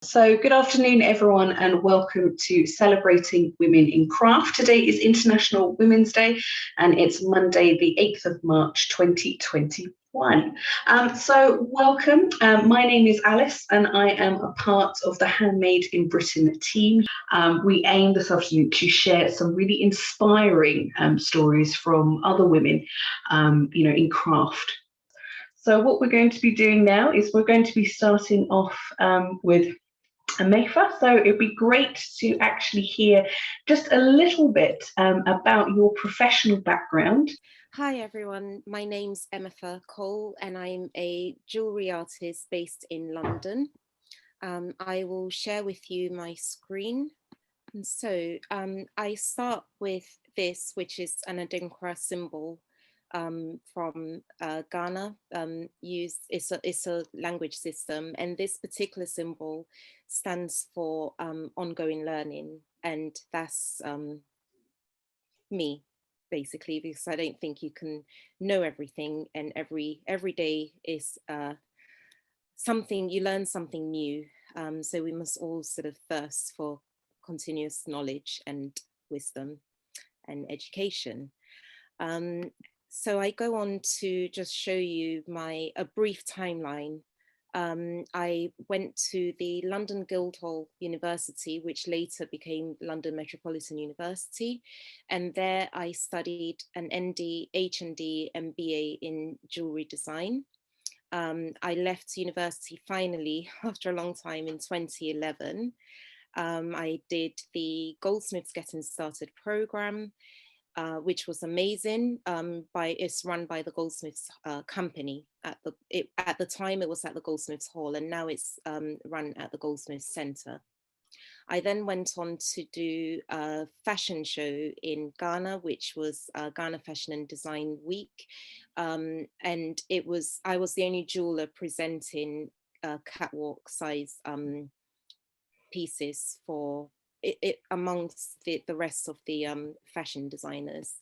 So good afternoon, everyone, and welcome to Celebrating Women in Craft. Today is International Women's Day, and it's Monday, the 8th of March, 2021. So welcome. My name is Alice, and I am a part of the Handmade in Britain team. We aim this afternoon to share some really inspiring stories from other women, in craft. So what we're going to be doing now is we're going to be starting off with Amefa. So it'd be great to actually hear just a little bit about your professional background. Hi everyone, my name's Amefa Cole and I'm a jewellery artist based in London. I will share with you my screen. And so I start with this, which is an Adinkra symbol from Ghana. It's a language system, and this particular symbol stands for ongoing learning, and that's me, basically, because I don't think you can know everything, and every day is something, you learn something new. So we must all sort of thirst for continuous knowledge and wisdom and education. So I go on to just show you a brief timeline. I went to the London Guildhall University, which later became London Metropolitan University. And there I studied an ND, HND, and BA in jewellery design. I left university finally after a long time in 2011. I did the Goldsmiths Getting Started program, which was amazing. It's run by the Goldsmiths company. At the time, it was at the Goldsmiths Hall, and now it's run at the Goldsmiths Centre. I then went on to do a fashion show in Ghana, which was Ghana Fashion and Design Week. And I was the only jeweler presenting catwalk size pieces for it amongst the rest of the fashion designers.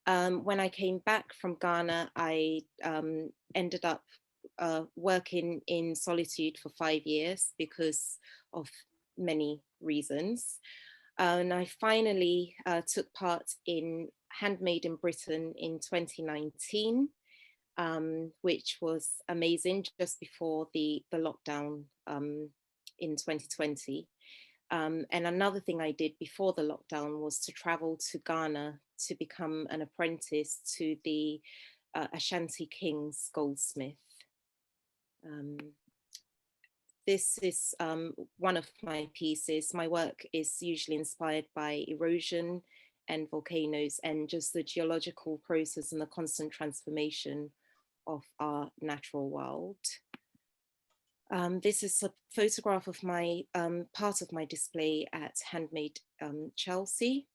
When I came back from Ghana, I ended up working in solitude for 5 years because of many reasons. And I finally took part in Handmade in Britain in 2019, which was amazing, just before the lockdown in 2020. And another thing I did before the lockdown was to travel to Ghana to become an apprentice to the Ashanti King's goldsmith. This is one of my pieces. My work is usually inspired by erosion and volcanoes and just the geological process and the constant transformation of our natural world. This is a photograph of my part of my display at Handmade Chelsea.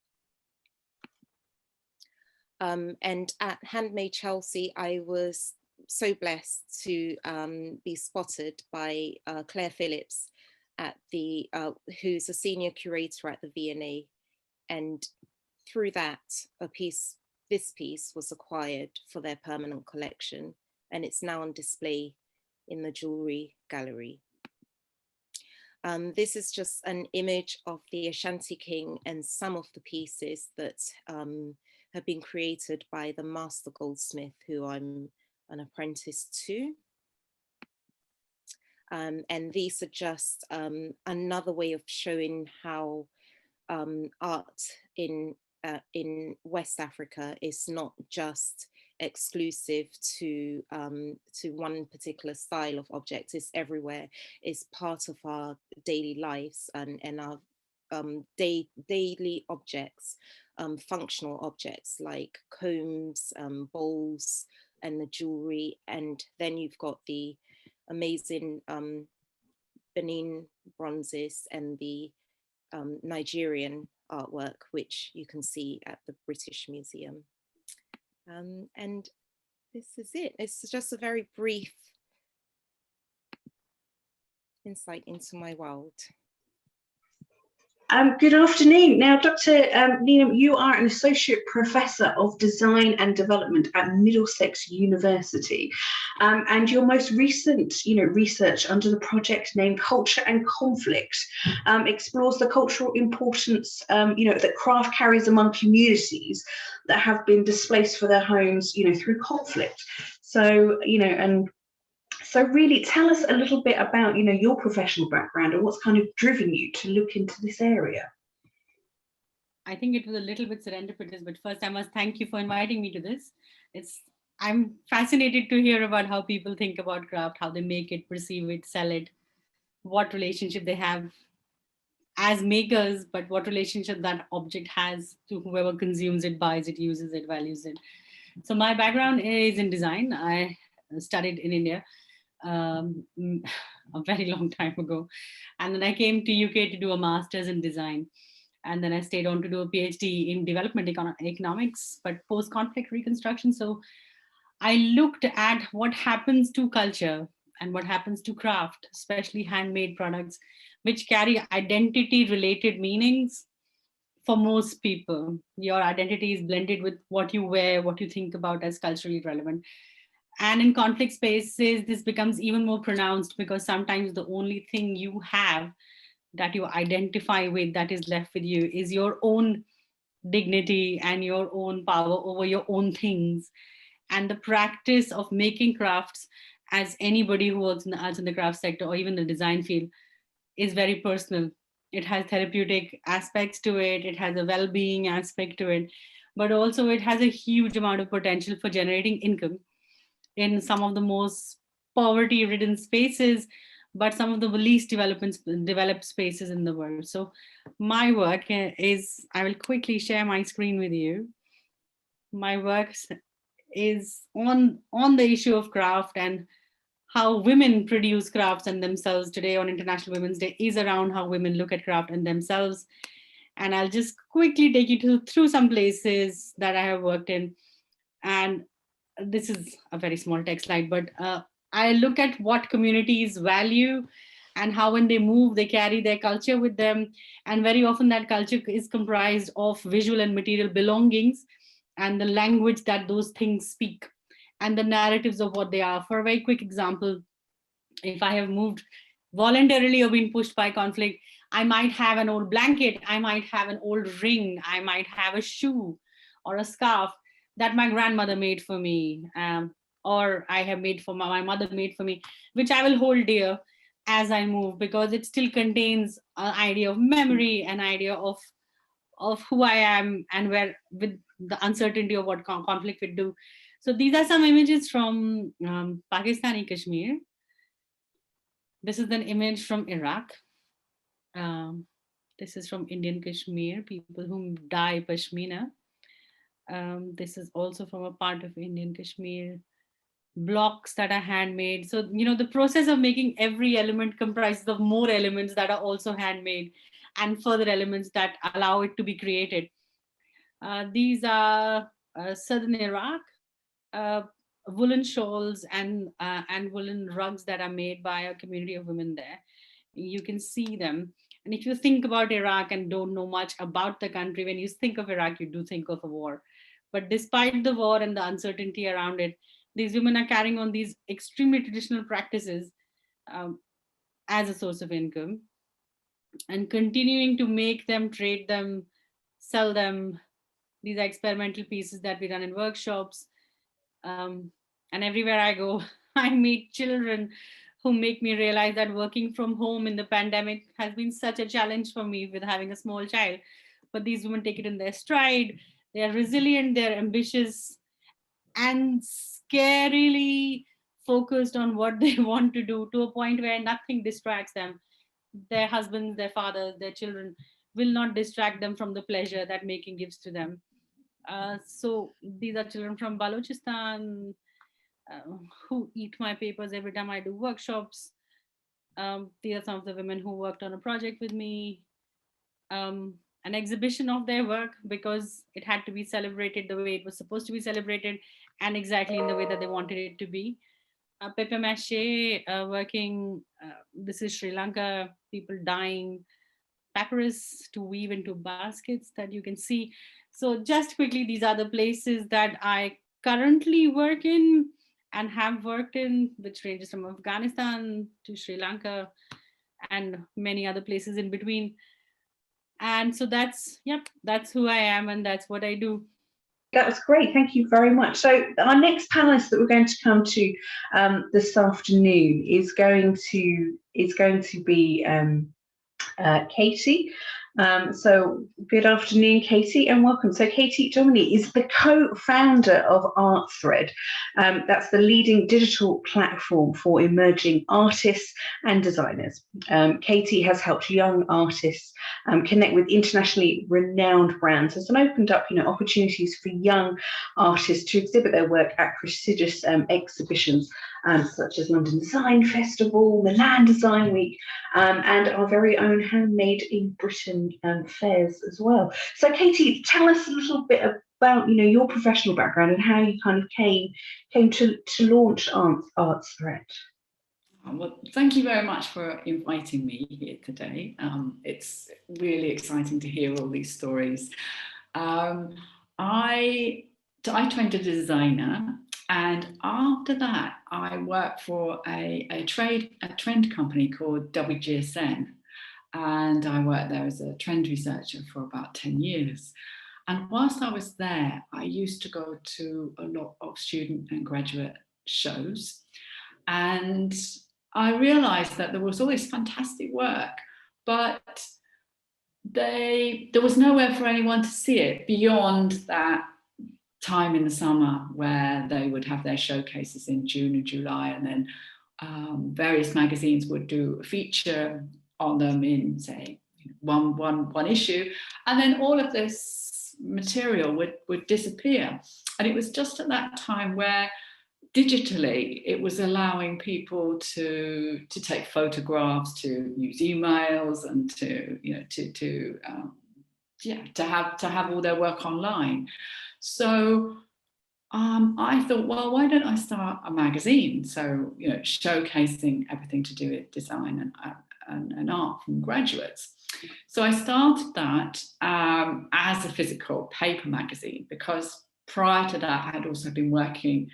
And at Handmade Chelsea, I was so blessed to be spotted by Claire Phillips at who's a senior curator at the V&A. And through that, this piece was acquired for their permanent collection, and it's now on display in the jewelry gallery. This is just an image of the Ashanti King and some of the pieces that have been created by the master goldsmith who I'm an apprentice to. And these are just another way of showing how art in West Africa is not just exclusive to one particular style of object. It's everywhere. It's part of our daily lives and our daily objects, functional objects like combs, bowls, and the jewelry. And then you've got the amazing Benin bronzes and the Nigerian artwork, which you can see at the British Museum. And this is it. It's just a very brief insight into my world. Good afternoon. Now, Dr. Needham, you are an Associate Professor of Design and Development at Middlesex University. And your most recent, research under the project named Culture and Conflict explores the cultural importance, that craft carries among communities that have been displaced for their homes, through conflict. So, so really tell us a little bit about, your professional background and what's kind of driven you to look into this area. I think it was a little bit serendipitous, but first I must thank you for inviting me to this. I'm fascinated to hear about how people think about craft, how they make it, perceive it, sell it, what relationship they have as makers, but what relationship that object has to whoever consumes it, buys it, uses it, values it. So my background is in design. I studied in India um, a very long time ago. And then I came to UK to do a master's in design. And then I stayed on to do a PhD in development economics, but post-conflict reconstruction. So I looked at what happens to culture and what happens to craft, especially handmade products, which carry identity related meanings for most people. Your identity is blended with what you wear, what you think about as culturally relevant. And in conflict spaces, this becomes even more pronounced because sometimes the only thing you have that you identify with that is left with you is your own dignity and your own power over your own things. And the practice of making crafts, as anybody who works in the arts and the craft sector or even the design field, is very personal. It has therapeutic aspects to it, it has a well-being aspect to it, but also it has a huge amount of potential for generating income in some of the most poverty ridden spaces, but some of the least developed spaces in the world. So my work is, I will quickly share my screen with you. My work is on the issue of craft, and how women produce crafts and themselves today on International Women's Day is around how women look at craft and themselves. And I'll just quickly take you through some places that I have worked in. And this is a very small text slide, but I look at what communities value and how when they move, they carry their culture with them. And very often that culture is comprised of visual and material belongings and the language that those things speak and the narratives of what they are. For a very quick example, if I have moved voluntarily or been pushed by conflict, I might have an old blanket, I might have an old ring, I might have a shoe or a scarf that my grandmother made for me, or I have made for my mother made for me, which I will hold dear as I move because it still contains an idea of memory, an idea of who I am and where with the uncertainty of what conflict would do. So these are some images from Pakistani Kashmir. This is an image from Iraq. Um, this is from Indian Kashmir, people who dye Pashmina. This is also from a part of Indian Kashmir. Blocks that are handmade. So, the process of making every element comprises of more elements that are also handmade and further elements that allow it to be created. These are southern Iraq, uh, woolen shawls and woolen rugs that are made by a community of women there. You can see them. And if you think about Iraq and don't know much about the country, when you think of Iraq, you do think of a war. But despite the war and the uncertainty around it, these women are carrying on these extremely traditional practices um, as a source of income and continuing to make them, trade them, sell them. These are experimental pieces that we run in workshops. Um, and everywhere I go, I meet children who make me realize that working from home in the pandemic has been such a challenge for me with having a small child. But these women take it in their stride. They are resilient, they're ambitious, and scarily focused on what they want to do to a point where nothing distracts them. Their husbands, their fathers, their children will not distract them from the pleasure that making gives to them. So these are children from Balochistan uh, who eat my papers every time I do workshops. These are some of the women who worked on a project with me. An exhibition of their work because it had to be celebrated the way it was supposed to be celebrated and exactly in the way that they wanted it to be. Pepe Mache working, this is Sri Lanka, people dying, papyrus to weave into baskets that you can see. So just quickly, these are the places that I currently work in and have worked in, which ranges from Afghanistan to Sri Lanka and many other places in between. And so that's who I am and that's what I do. That was great. Thank you very much. So our next panelist that we're going to come to this afternoon is going to be Katie. So good afternoon, Katie, and welcome. So Katie Domini is the co-founder of ArtThread. That's the leading digital platform for emerging artists and designers. Katie has helped young artists connect with internationally renowned brands and opened up, opportunities for young artists to exhibit their work at prestigious exhibitions such as London Design Festival, Milan Design Week, and our very own Handmade in Britain fairs as well. So Katie, tell us a little bit about your professional background and how you kind of came to launch ArtThread. Well, thank you very much for inviting me here today. It's really exciting to hear all these stories. I trained as a designer, and after that, I worked for a trend company called WGSN, and I worked there as a trend researcher for about 10 years. And whilst I was there, I used to go to a lot of student and graduate shows, and I realized that there was all this fantastic work, but there was nowhere for anyone to see it beyond that time in the summer where they would have their showcases in June and July, and then various magazines would do a feature on them in, say, one issue, and then all of this material would disappear. And it was just at that time where digitally it was allowing people to take photographs, to use emails, and to have all their work online. So I thought, well, why don't I start a magazine? So, showcasing everything to do with design and art from graduates. So I started that as a physical paper magazine, because prior to that, I had also been working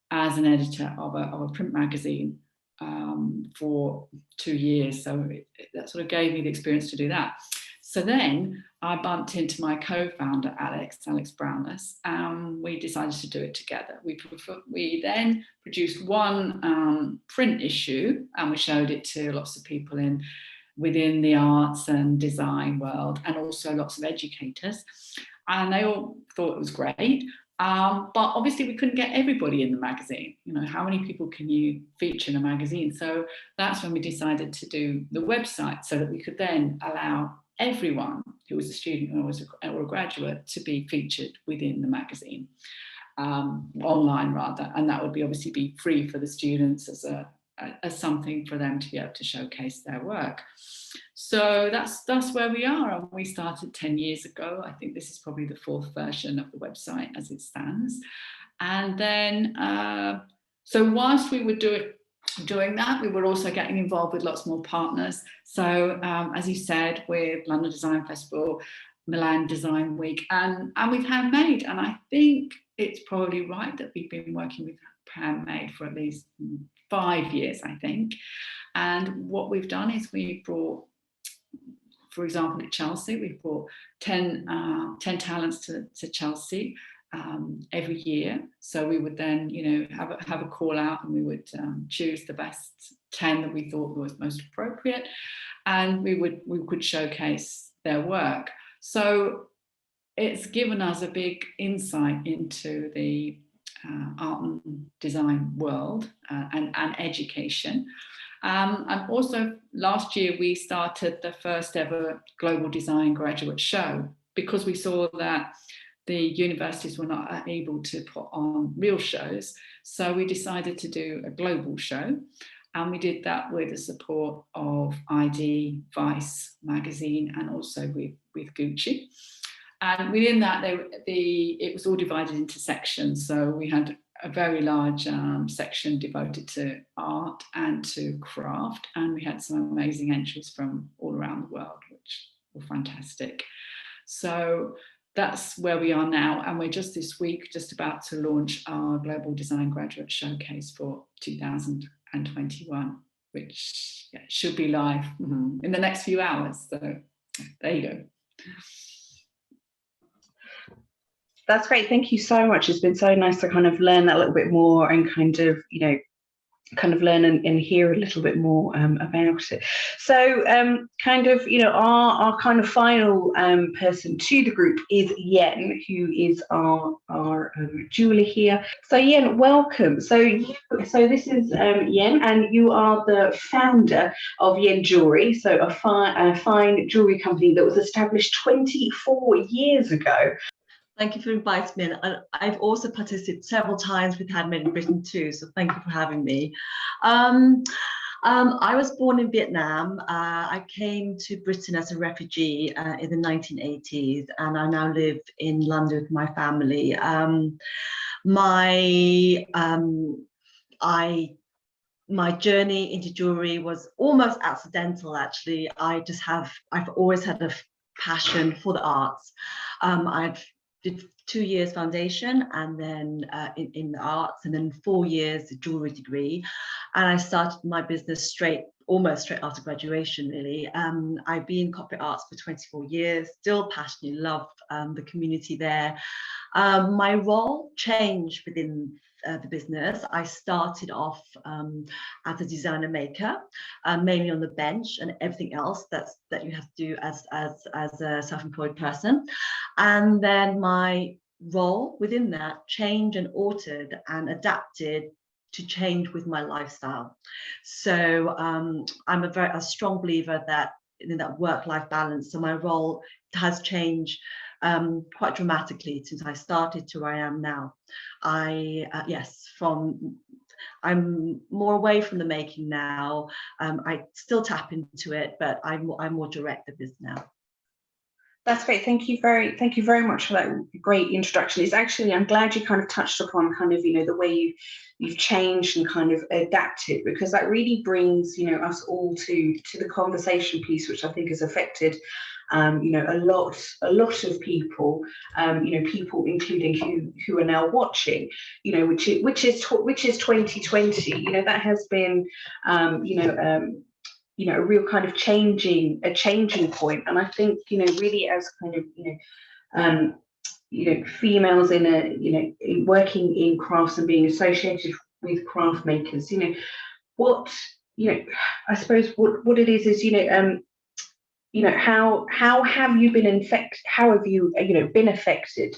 as an editor of a print magazine for 2 years. So that sort of gave me the experience to do that. So then I bumped into my co-founder, Alex Brownless, and we decided to do it together. We then produced one print issue, and we showed it to lots of people within the arts and design world, and also lots of educators. And they all thought it was great. But obviously we couldn't get everybody in the magazine. How many people can you feature in a magazine? So that's when we decided to do the website, so that we could then allow everyone who was a student or a graduate to be featured within the magazine, online rather. And that would obviously be free for the students as something for them to be able to showcase their work. So that's where we are, and we started 10 years ago. I think this is probably the 4th version of the website as it stands. And then, so whilst we were doing that, we were also getting involved with lots more partners. So as you said, with London Design Festival, Milan Design Week, and with Handmade. And I think it's probably right that we've been working with Handmade for at least 5 years, I think. And what we've done is we brought, for example, at Chelsea, we brought 10 talents to Chelsea every year. So we would then, have a call out, and we would choose the best 10 that we thought was most appropriate, and we could showcase their work. So it's given us a big insight into the art and design world and education. And also last year we started the first ever Global Design Graduate Show, because we saw that the universities were not able to put on real shows. So we decided to do a global show, and we did that with the support of ID, Vice magazine, and also with Gucci. And within that, it was all divided into sections. So we had a very large section devoted to art and to craft, and we had some amazing entries from all around the world, which fantastic. So that's where we are now, and we're just this week just about to launch our Global Design Graduate Showcase for 2021, which should be live in the next few hours. So there you go. That's great. Thank you so much. It's been so nice to kind of learn that a little bit more and kind of, kind of learn and hear a little bit more about it. So kind of, our kind of final person to the group is Yen, who is our jeweler here. So Yen, welcome. So this is Yen, and you are the founder of Yen Jewelry, so a fine jewelry company that was established 24 years ago. Thank you for inviting me. And I've also participated several times with Handmade in Britain too, so thank you for having me. I was born in Vietnam. I came to Britain as a refugee in the 1980s, and I now live in London with my family. My journey into jewelry was almost accidental, actually. I've always had a passion for the arts. I did 2 years foundation, and then in the arts, and then 4 years jewelry degree. And I started my business almost straight after graduation, really. I've been in corporate arts for 24 years, still passionately love the community there. My role changed within the business. I started off as a designer maker, mainly on the bench and everything else that you have to do as a self-employed person. And then my role within that changed and altered and adapted to change with my lifestyle. So I'm a strong believer that in that work-life balance. So my role has changed quite dramatically since I started to where I am now. I'm more away from the making now. I still tap into it, but I'm more direct at this now. That's great. Thank you very much for that great introduction. It's actually, I'm glad you kind of touched upon kind of, the way you've changed and kind of adapted, because that really brings, us all to the conversation piece, which I think has affected, a lot of people, people including who are now watching, which is 2020, that has been, a real kind of changing point. And I think, really as kind of, females in working in crafts and being associated with craft makers, what, I suppose what it is, how have you been been affected,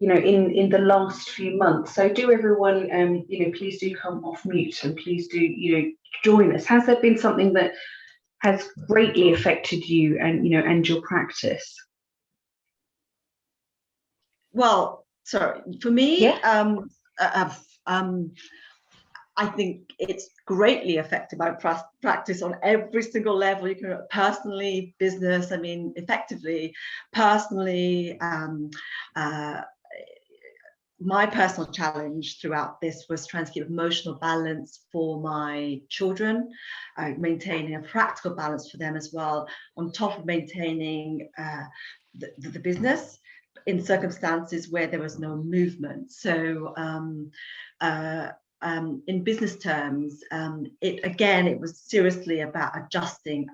in the last few months? So do everyone, please do come off mute, and please do, join us. Has there been something that has greatly affected you and, and your practice? Well, sorry, for me, yeah. I think it's greatly affected my practice on every single level. You can personally, business, effectively, personally. My personal challenge throughout this was trying to keep emotional balance for my children, maintaining a practical balance for them as well, on top of maintaining the business in circumstances where there was no movement. So in business terms, it was seriously about adjusting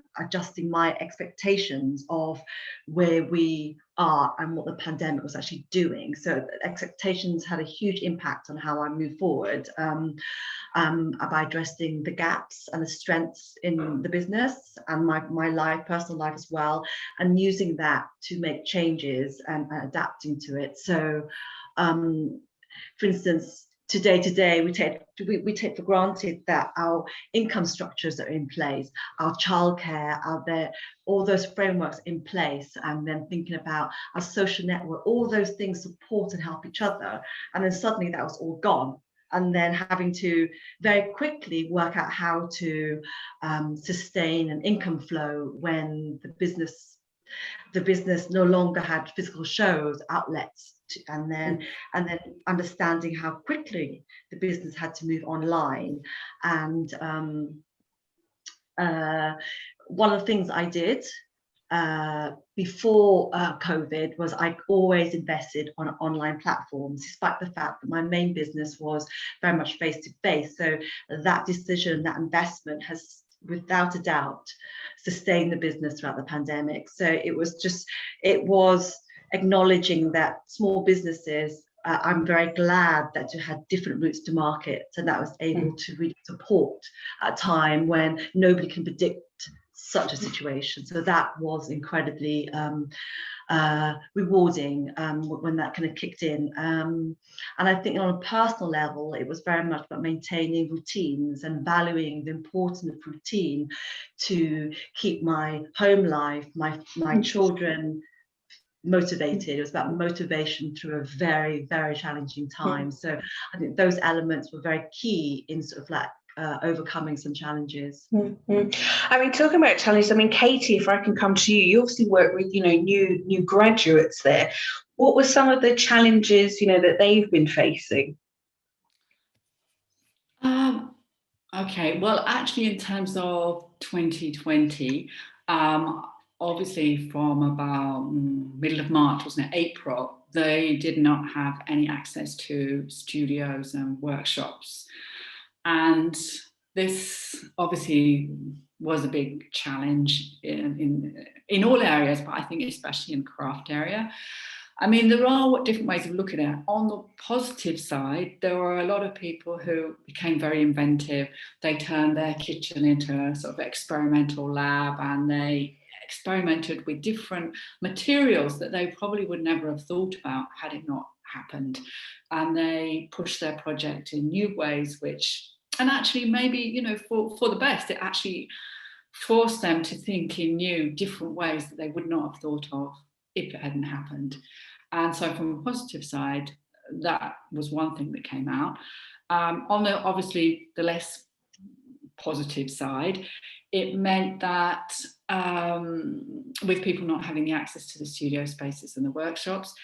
my expectations of where we are and what the pandemic was actually doing. So expectations had a huge impact on how I move forward, by addressing the gaps and the strengths in the business and my personal life as well, and using that to make changes and adapting to it. So for instance, today we take for granted that our income structures are in place, our childcare are there, all those frameworks in place, and then thinking about our social network, all those things support and help each other. And then suddenly that was all gone. And then having to very quickly work out how to sustain an income flow when the business no longer had physical shows, outlets, and then understanding how quickly the business had to move online. And one of the things I did before COVID was I always invested on online platforms, despite the fact that my main business was very much face-to-face. So that decision, that investment has without a doubt sustained the business throughout the pandemic. So it was acknowledging that small businesses, I'm very glad that you had different routes to market, and that was able to really support at a time when nobody can predict such a situation. So that was incredibly rewarding when that kind of kicked in. And I think on a personal level, it was very much about maintaining routines and valuing the importance of routine to keep my home life, my children motivated. It was about motivation through a very, very challenging time. So I think those elements were very key in sort of like overcoming some challenges. I mean, talking about challenges, I mean, Katie, if I can come to you, you obviously work with, new graduates there. What were some of the challenges, that they've been facing? Okay, well, actually, in terms of 2020, obviously from about middle of March, wasn't it, April, they did not have any access to studios and workshops. And this obviously was a big challenge in all areas, but I think especially in the craft area. I mean, there are different ways of looking at it. On the positive side, there were a lot of people who became very inventive. They turned their kitchen into a sort of experimental lab, and they experimented with different materials that they probably would never have thought about had it not happened. And they pushed their project in new ways, and actually maybe, for the best, it actually forced them to think in new, different ways that they would not have thought of if it hadn't happened. And so from a positive side, that was one thing that came out. On the less positive side, it meant that with people not having the access to the studio spaces and the workshops,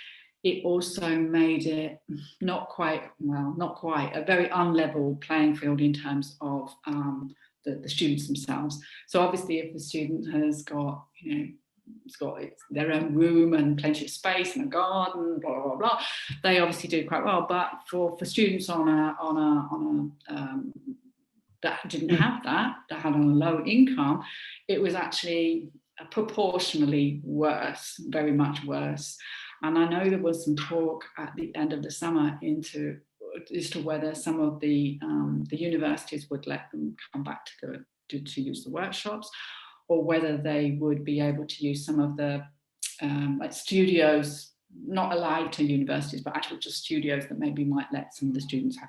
it also made it not quite a very unlevel playing field in terms of the students themselves. So obviously, if the student has got, it's got their own room and plenty of space and a garden, blah blah blah, they obviously do quite well. But for students that didn't have that had on a low income, it was actually proportionally worse, very much worse. And I know there was some talk at the end of the summer as to whether some of the universities would let them come back to use the workshops, or whether they would be able to use some of the like studios, not allowed to universities, but actually just studios that maybe might let some of the students have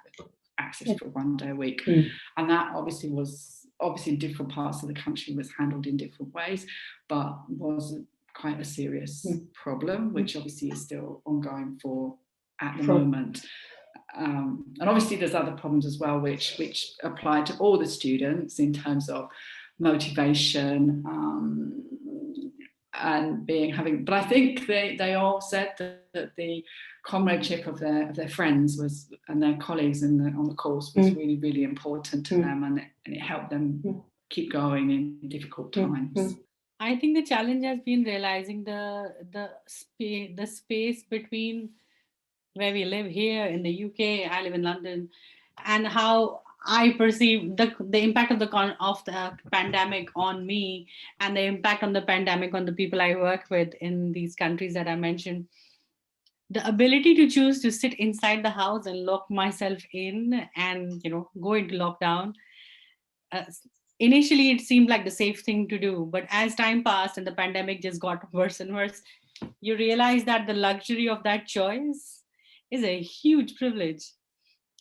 access for 1 day a week. And that obviously in different parts of the country was handled in different ways, but was quite a serious problem, which obviously is still ongoing at the moment. And obviously there's other problems as well, which apply to all the students in terms of motivation and but I think they all said that the comradeship of their friends and their colleagues on the course was really, really important to them, and it helped them keep going in difficult times. I think the challenge has been realizing the space between where we live here in the UK, I live in London, and how I perceive the impact of the pandemic on me, and the impact on the pandemic on the people I work with in these countries that I mentioned. The ability to choose to sit inside the house and lock myself in and go into lockdown. Initially, it seemed like the safe thing to do, but as time passed and the pandemic just got worse and worse, you realize that the luxury of that choice is a huge privilege.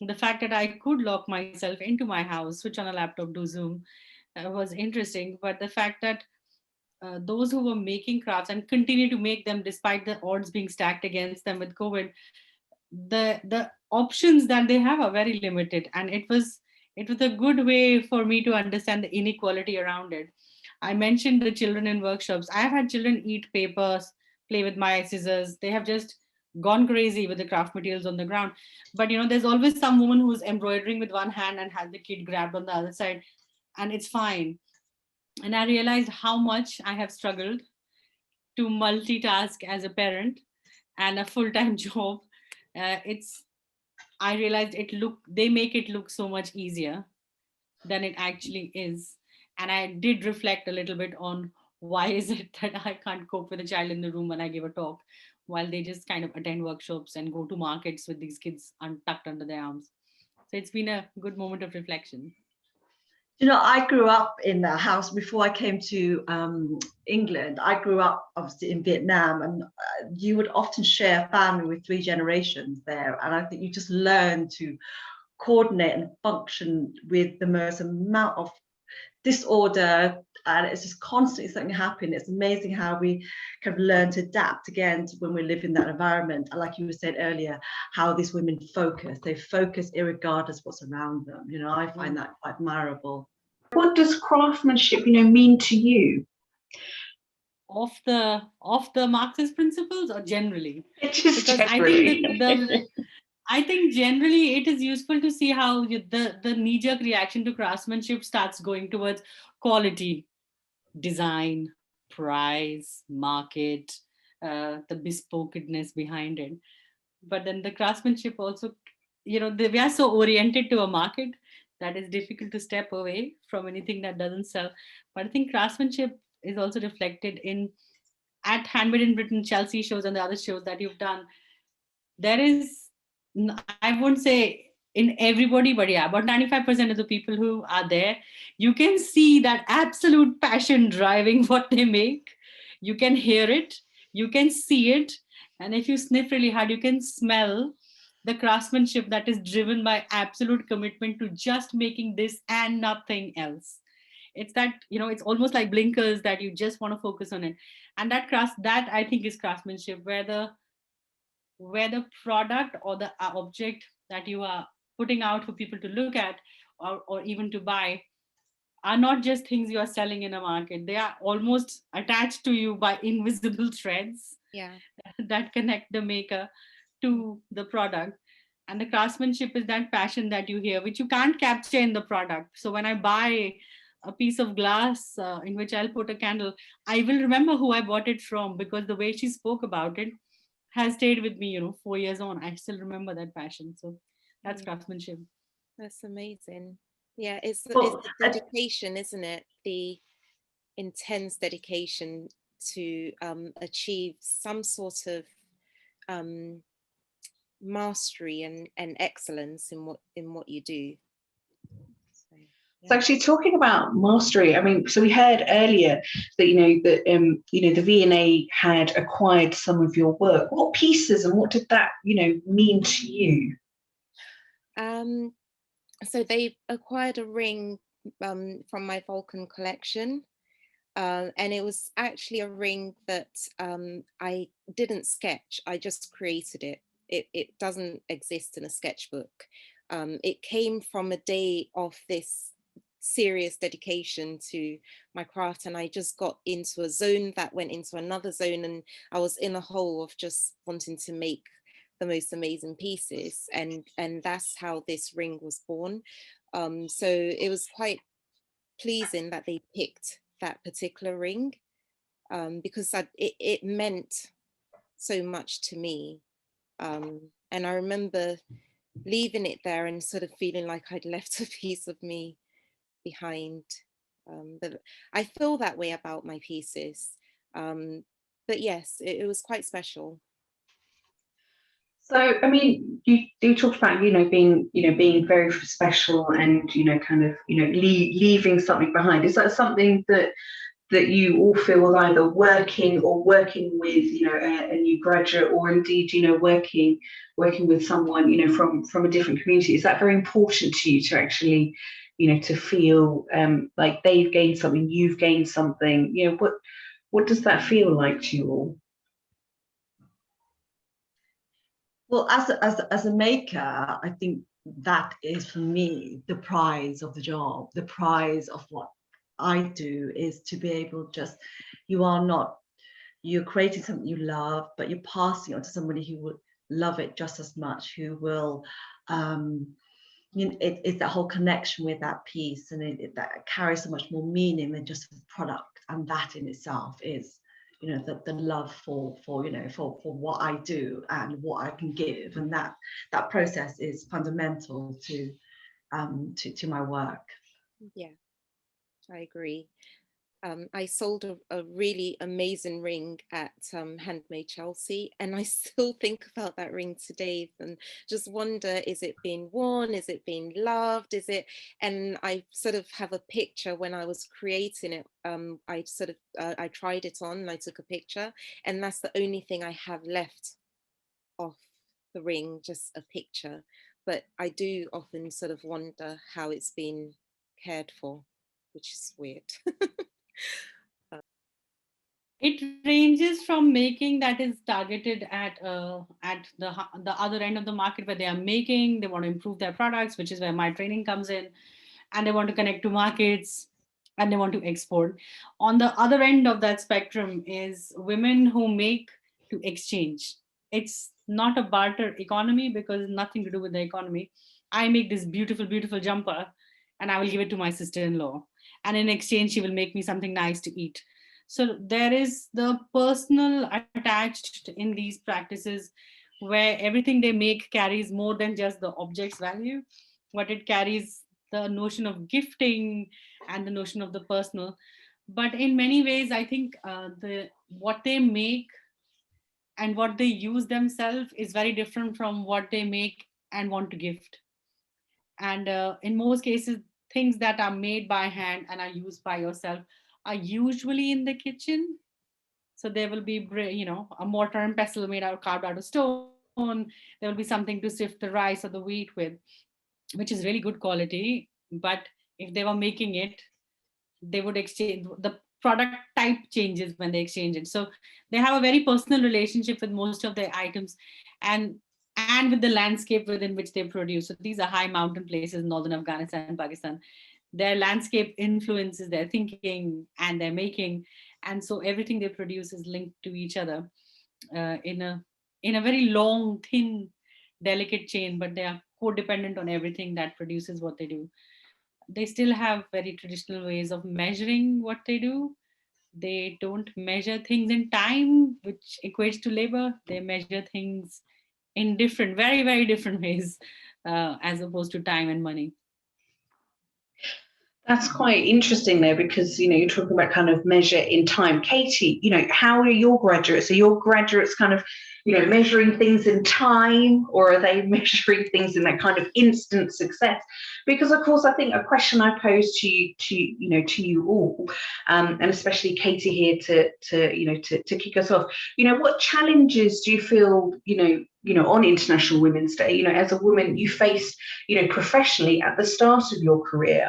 The fact that I could lock myself into my house, switch on a laptop, do Zoom, was interesting. But the fact that those who were making crafts and continue to make them despite the odds being stacked against them with COVID, the options that they have are very limited. And it was a good way for me to understand the inequality around it. I mentioned the children in workshops. I've had children eat papers, play with my scissors. They have just gone crazy with the craft materials on the ground. But there's always some woman who's embroidering with one hand and has the kid grabbed on the other side, and it's fine. And I realized how much I have struggled to multitask as a parent and a full-time job. I realized they make it look so much easier than it actually is. And I did reflect a little bit on why is it that I can't cope with a child in the room when I give a talk, while they just kind of attend workshops and go to markets with these kids tucked under their arms. So it's been a good moment of reflection. You know, I grew up in a house before I came to England. I grew up obviously in Vietnam, and you would often share a family with 3 generations there. And I think you just learn to coordinate and function with the most amount of disorder, and it's just constantly something happening. It's amazing how we kind of learn to adapt again to when we live in that environment. And like you said earlier, how these women they focus irregardless of what's around them. You know, I find that quite admirable. What does craftsmanship, mean to you? Of the Marxist principles, or generally? Just because generally. I think generally it is useful to see how the knee-jerk reaction to craftsmanship starts going towards quality, design, price, market, the bespokedness behind it. But then the craftsmanship also, we are so oriented to a market that it's difficult to step away from anything that doesn't sell. But I think craftsmanship is also reflected at Handmade in Britain, Chelsea shows, and the other shows that you've done. There is, I won't say in everybody, but yeah, about 95% of the people who are there, you can see that absolute passion driving what they make. You can hear it, you can see it, and if you sniff really hard, you can smell the craftsmanship that is driven by absolute commitment to just making this and nothing else. It's that, it's almost like blinkers that you just want to focus on it. And that I think is craftsmanship, where the product or the object that you are putting out for people to look at, or even to buy, are not just things you are selling in a market. They are almost attached to you by invisible threads, Yeah, that connect the maker to the product. And the craftsmanship is that passion that you hear, which you can't capture in the product. So when I buy a piece of glass in which I'll put a candle, I will remember who I bought it from, because the way she spoke about it has stayed with me, 4 years on. I still remember that passion. So that's craftsmanship. that's amazing. Yeah, it's Well, the dedication, isn't it? The intense dedication to achieve some sort of mastery and excellence in what you do. So, yeah. So actually talking about mastery, so we heard earlier that the V&A had acquired some of your work. What pieces and what did that mean to you? So they acquired a ring from my Vulcan collection, and it was actually a ring that I didn't sketch. I just created it. It doesn't exist in a sketchbook. It came from a day of this serious dedication to my craft, and I just got into a zone that went into another zone, and I was in a hole of just wanting to make the most amazing pieces, and that's how this ring was born. So it was quite pleasing that they picked that particular ring, because it meant so much to me. And I remember leaving it there and sort of feeling like I'd left a piece of me behind. But I feel that way about my pieces. But yes, it was quite special. So, you talked about, being very special and, kind of, leaving something behind. Is that something that you all feel was either working with, a new graduate, or indeed, working with someone, from a different community? Is that very important to you to actually, to feel like they've gained something, you've gained something? What does that feel like to you all? Well, as a maker, I think that is for me the prize of the job. The prize of what I do is to be able you're creating something you love, but you're passing it on to somebody who would love it just as much, who will it's that whole connection with that piece, and that carries so much more meaning than just the product, and that in itself is the love for what I do and what I can give, and that process is fundamental to my work. Yeah, I agree. I sold a really amazing ring at Handmade Chelsea, and I still think about that ring today and just wonder, is it being worn? Is it being loved? Is it? And I sort of have a picture when I was creating it. I sort of, I tried it on and I took a picture, and that's the only thing I have left off the ring, just a picture. But I do often sort of wonder how it's been cared for, which is weird. It ranges from making that is targeted at the other end of the market, where they are making, they want to improve their products, which is where my training comes in, and they want to connect to markets, and they want to export. On the other end of that spectrum is women who make to exchange. It's not a barter economy, because it's nothing to do with the economy. I make this beautiful, beautiful jumper, and I will give it to my sister-in-law, and in exchange she will make me something nice to eat. So there is the personal attached in these practices, where everything they make carries more than just the object's value, but it carries the notion of gifting and the notion of the personal. But in many ways, I think what they make and what they use themselves is very different from what they make and want to gift. And in most cases, things that are made by hand and are used by yourself are usually in the kitchen. So there will be, a mortar and pestle made out, carved out of stone. There will be something to sift the rice or the wheat with, which is really good quality. But if they were making it, they would exchange, the product type changes when they exchange it. So they have a very personal relationship with most of their items, and with the landscape within which they produce. So these are high mountain places, northern Afghanistan and Pakistan. Their landscape influences their thinking and their making, and so everything they produce is linked to each other in a very long, thin, delicate chain, but they are codependent on everything that produces what they do. They still have very traditional ways of measuring what they do. They don't measure things in time, which equates to labor. They measure things in different, very, very different ways, as opposed to time and money. That's quite interesting there, because you're talking about kind of measure in time. Katie, how are your graduates? Are your graduates kind of measuring things in time, or are they measuring things in that kind of instant success? Because of course, I think a question I pose to you all, and especially Katie here to kick us off. What challenges do you feel on International Women's Day, as a woman you faced professionally at the start of your career?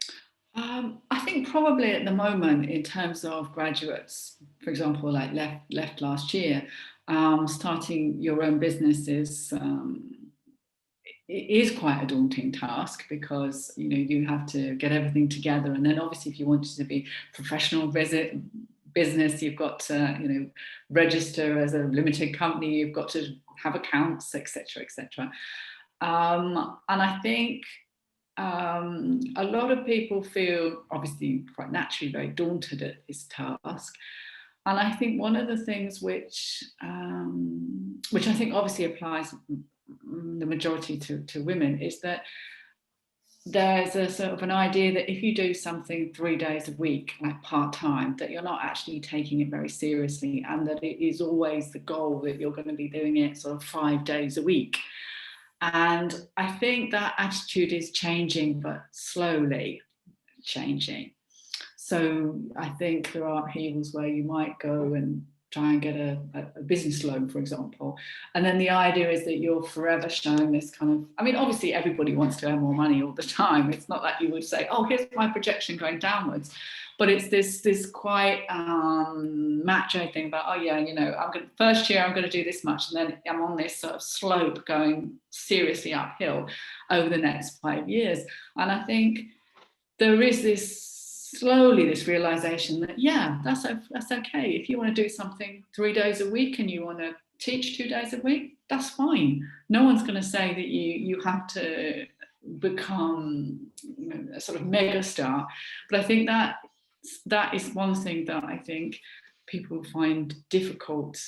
I think probably at the moment, in terms of graduates, for example, like left last year, starting your own business is quite a daunting task, because you have to get everything together, and then obviously if you want it to be professional business, you've got to register as a limited company, you've got to have accounts, etc., etc. And I think a lot of people feel obviously quite naturally very daunted at this task. And I think one of the things which I think obviously applies the majority to women is that there's a sort of an idea that if you do something 3 days a week, like part-time, that you're not actually taking it very seriously, and that it is always the goal that you're going to be doing it sort of 5 days a week. And I think that attitude is changing, but slowly changing. So I think there are upheavals where you might go and try and get a business loan, for example. And then the idea is that you're forever showing this kind of, I mean, obviously everybody wants to earn more money all the time. It's not like you would say, oh, here's my projection going downwards. But it's this quite macho thing about, oh yeah, first year I'm going to do this much, and then I'm on this sort of slope going seriously uphill over the next 5 years. And I think there is this realization that, yeah, that's okay. If you want to do something 3 days a week and you want to teach 2 days a week, that's fine. No one's going to say that you have to become a sort of mega star. But I think that is one thing that I think people find difficult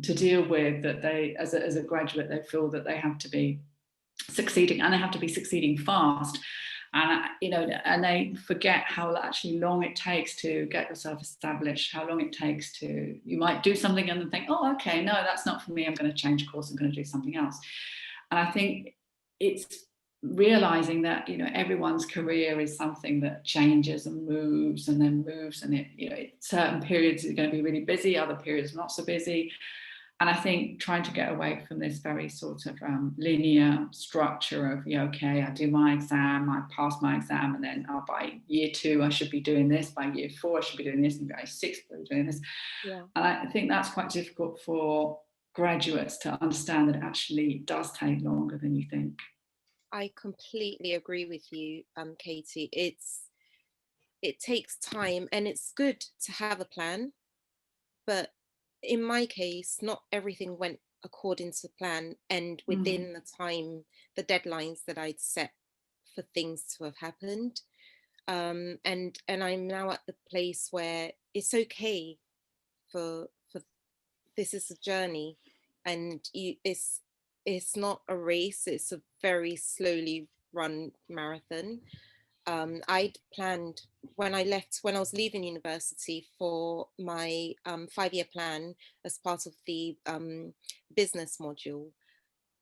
to deal with, that they, as a graduate, they feel that they have to be succeeding, and they have to be succeeding fast. And and they forget how actually long it takes to get yourself established, how long it takes to, you might do something and then think, oh, okay, no, that's not for me, I'm going to change course, I'm going to do something else. And I think it's realizing that everyone's career is something that changes and moves and then moves, and certain periods are going to be really busy, other periods not so busy. And I think trying to get away from this very sort of linear structure of, okay, I do my exam, I pass my exam, and then by year 2, I should be doing this, by year 4, I should be doing this, and by 6, I should be doing this. Yeah. And I think that's quite difficult for graduates to understand, that it actually does take longer than you think. I completely agree with you, Katie. It takes time, and it's good to have a plan, but in my case, not everything went according to plan and within the deadlines that I'd set for things to have happened. And I'm now at the place where it's okay for this is a journey, and it's not a race, it's a very slowly run marathon. I'd planned when I was leaving university for my 5-year plan as part of the business module.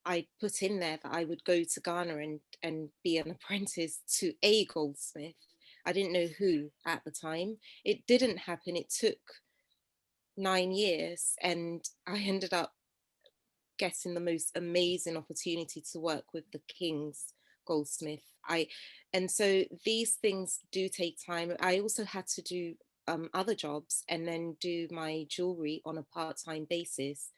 I put in there that I would go to Ghana and be an apprentice to a goldsmith. I didn't know who at the time. It didn't happen. It took 9 years, and I ended up getting the most amazing opportunity to work with the King's goldsmith. And so these things do take time. I also had to do other jobs and then do my jewelry on a part-time basis,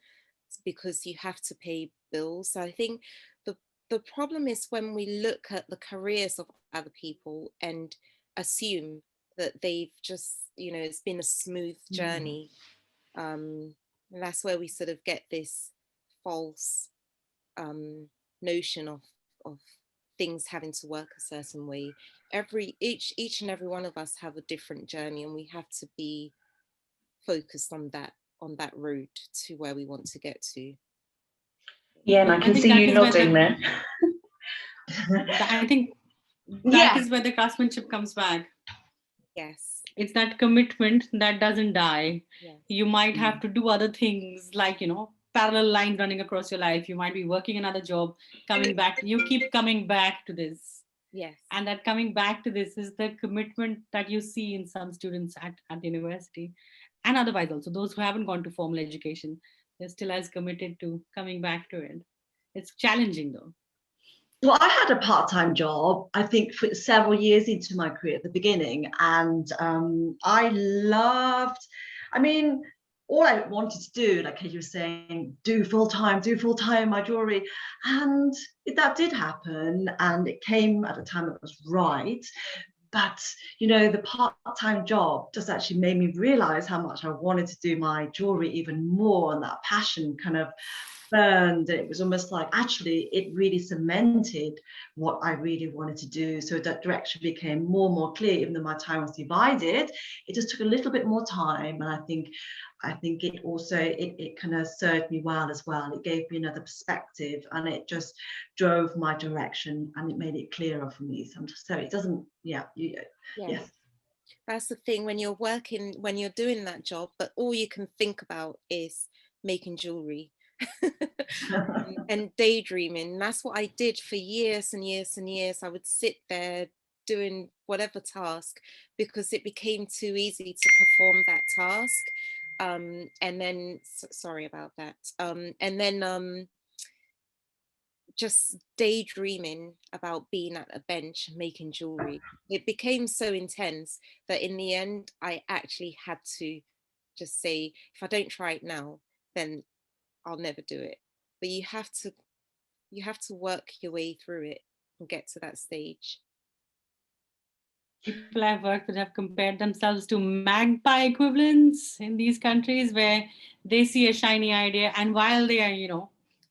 because you have to pay bills. So I think the problem is when we look at the careers of other people and assume that they've just, it's been a smooth journey. And that's where we sort of get this false notion of things having to work a certain way. Each and every one of us have a different journey, and we have to be focused on that road to where we want to get to. Yeah, and I can see you nodding there. I think that is where the craftsmanship comes back. Yes. It's that commitment that doesn't die. Yes. You might have to do other things, like, parallel line running across your life. You might be working another job, coming back. You keep coming back to this. Yes. And that coming back to this is the commitment that you see in some students at university, and otherwise also those who haven't gone to formal education. They're still as committed to coming back to it. It's challenging though. Well, I had a part-time job, I think, for several years into my career at the beginning, and I loved, all I wanted to do, like you were saying, do full-time my jewelry, and that did happen, and it came at a time that was right. But the part-time job just actually made me realize how much I wanted to do my jewelry even more, and that passion kind of burned. It was almost like actually it really cemented what I really wanted to do. So that direction became more and more clear. Even though my time was divided, it just took a little bit more time. And I think it also it kind of served me well as well. It gave me another perspective, and it just drove my direction, and it made it clearer for me. So it doesn't, yes. That's the thing when you're doing that job, but all you can think about is making jewelry. And daydreaming. That's what I did for years and years and years. I would sit there doing whatever task because it became too easy to perform that task. And then sorry about that. And then just daydreaming about being at a bench making jewelry. It became so intense that in the end I actually had to just say, if I don't try it now, then I'll never do it. But you have to work your way through it and get to that stage. People I've worked with have compared themselves to magpie equivalents in these countries, where they see a shiny idea, and while they are,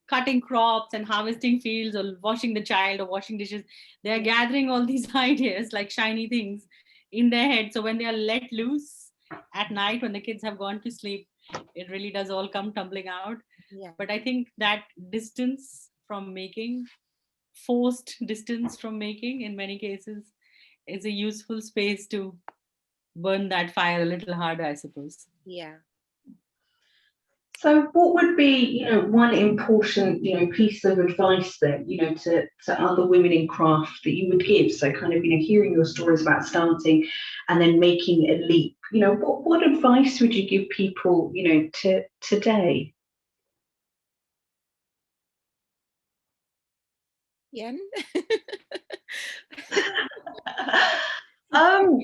cutting crops and harvesting fields or washing the child or washing dishes, they are gathering all these ideas like shiny things in their head. So when they are let loose, at night when the kids have gone to sleep, it really does all come tumbling out. Yeah. But I think that distance from making, forced distance from making in many cases, is a useful space to burn that fire a little harder, I suppose. Yeah. So what would be, one important, piece of advice then, to other women in craft that you would give? So kind of, hearing your stories about starting and then making a leap, what advice would you give people, to today? Yen? um,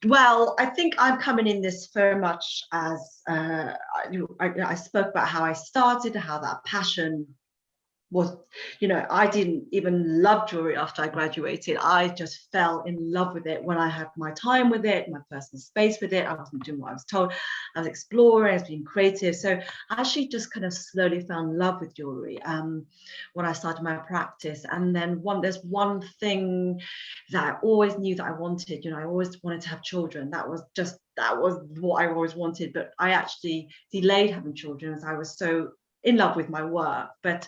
well, I think I'm coming in this very much as I spoke about how I started, how that passion was, I didn't even love jewelry after I graduated. I just fell in love with it when I had my time with it, my personal space with it. I wasn't doing what I was told. I was exploring, I was being creative. So I actually just kind of slowly fell in love with jewelry when I started my practice. And then there's one thing that I always knew that I wanted. I always wanted to have children. That was what I always wanted. But I actually delayed having children as I was so in love with my work. But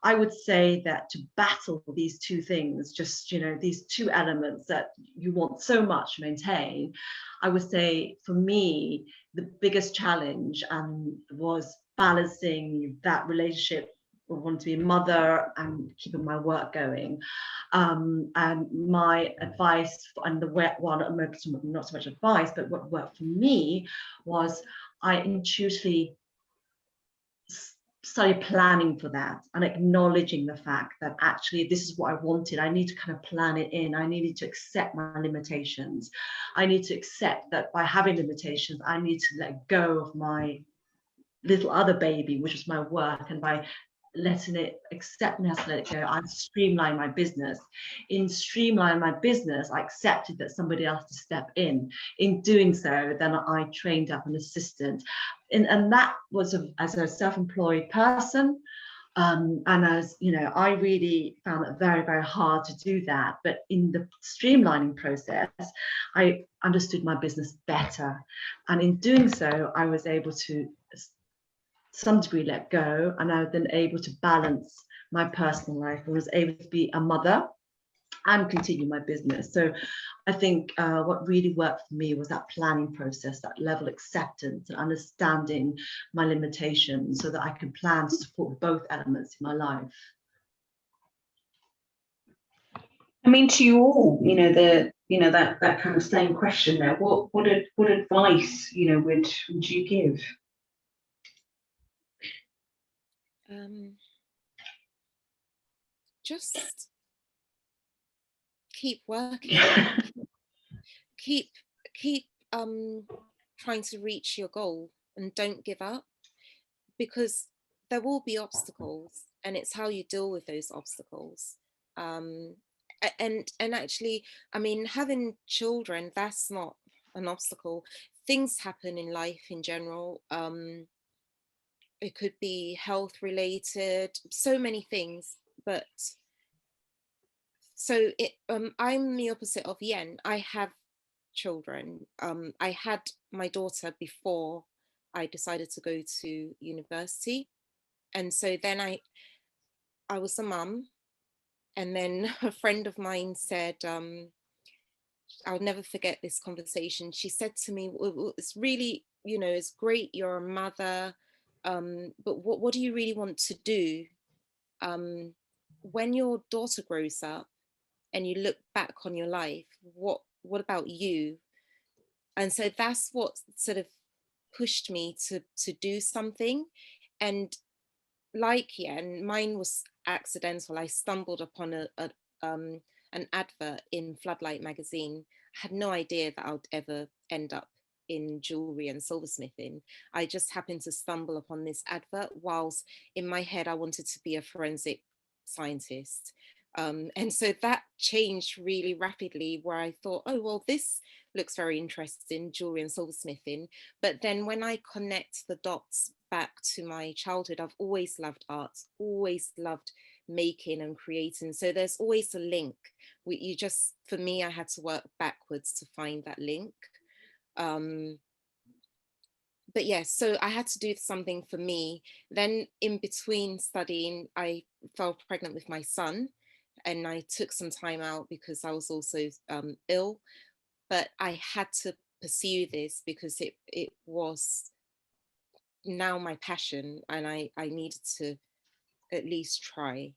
I would say that to battle these two things, just, these two elements that you want so much to maintain, I would say for me, the biggest challenge was balancing that relationship. I wanted to be a mother and keeping my work going. And my advice, and the one, not so much advice, but what worked for me was I intuitively started planning for that and acknowledging the fact that actually this is what I wanted. I need to kind of plan it in. I needed to accept my limitations. I need to accept that by having limitations, I need to let go of my little other baby, which was my work. And by accepting how to let it go, I streamlined my business. In streamlining my business, I accepted that somebody else to step in. In doing so, then I trained up an assistant. And that was as a self-employed person. And as I really found it very, very hard to do that. But in the streamlining process, I understood my business better. And in doing so, I was able to some degree let go, and I was then able to balance my personal life and was able to be a mother and continue my business. So I think what really worked for me was that planning process, that level of acceptance and understanding my limitations so that I can plan to support both elements in my life. I mean, to you all, that kind of same question there. What advice, would you give? Just keep working. keep trying to reach your goal and don't give up, because there will be obstacles and it's how you deal with those obstacles. And actually, I mean, having children, that's not an obstacle. Things happen in life in general. It could be health related, so many things. But so I'm the opposite of Yen. I have children. I had my daughter before I decided to go to university. And so then I was a mum. And then a friend of mine said, I'll never forget this conversation. She said to me, it's really, it's great you're a mother, but what do you really want to do when your daughter grows up and you look back on your life? What about you? And so that's what sort of pushed me to do something. And like Yen, mine was accidental. I stumbled upon an advert in Floodlight magazine. I had no idea that I would ever end up in jewelry and silversmithing. I just happened to stumble upon this advert whilst in my head I wanted to be a forensic scientist. And so that changed really rapidly, where I thought, oh, well, this looks very interesting, jewelry and silversmithing. But then when I connect the dots back to my childhood, I've always loved art, always loved making and creating. So there's always a link. For me, I had to work backwards to find that link. But yes, so I had to do something for me. Then in between studying, I fell pregnant with my son, and I took some time out because I was also ill. But I had to pursue this because it was now my passion, and I needed to at least try.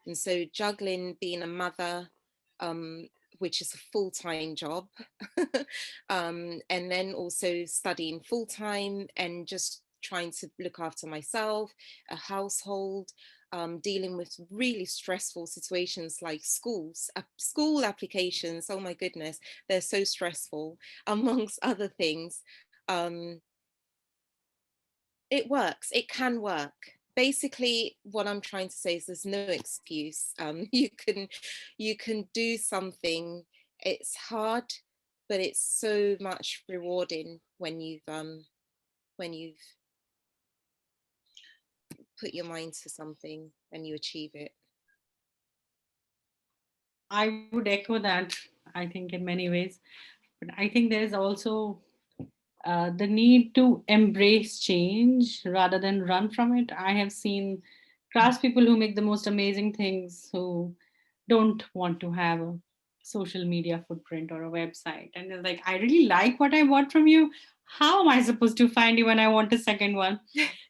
And so juggling being a mother, which is a full-time job, and then also studying full-time and just trying to look after myself, a household, dealing with really stressful situations like school applications. Oh my goodness, they're so stressful, amongst other things. Um, it works, it can work. Basically, what I'm trying to say is there's no excuse. You can do something. It's hard, but it's so much rewarding when you've put your mind to something and you achieve it. I would echo that, I think, in many ways. But I think there's also the need to embrace change rather than run from it. I have seen craftspeople who make the most amazing things who don't want to have a social media footprint or a website. And they're like, I really like what I bought from you. How am I supposed to find you when I want a second one?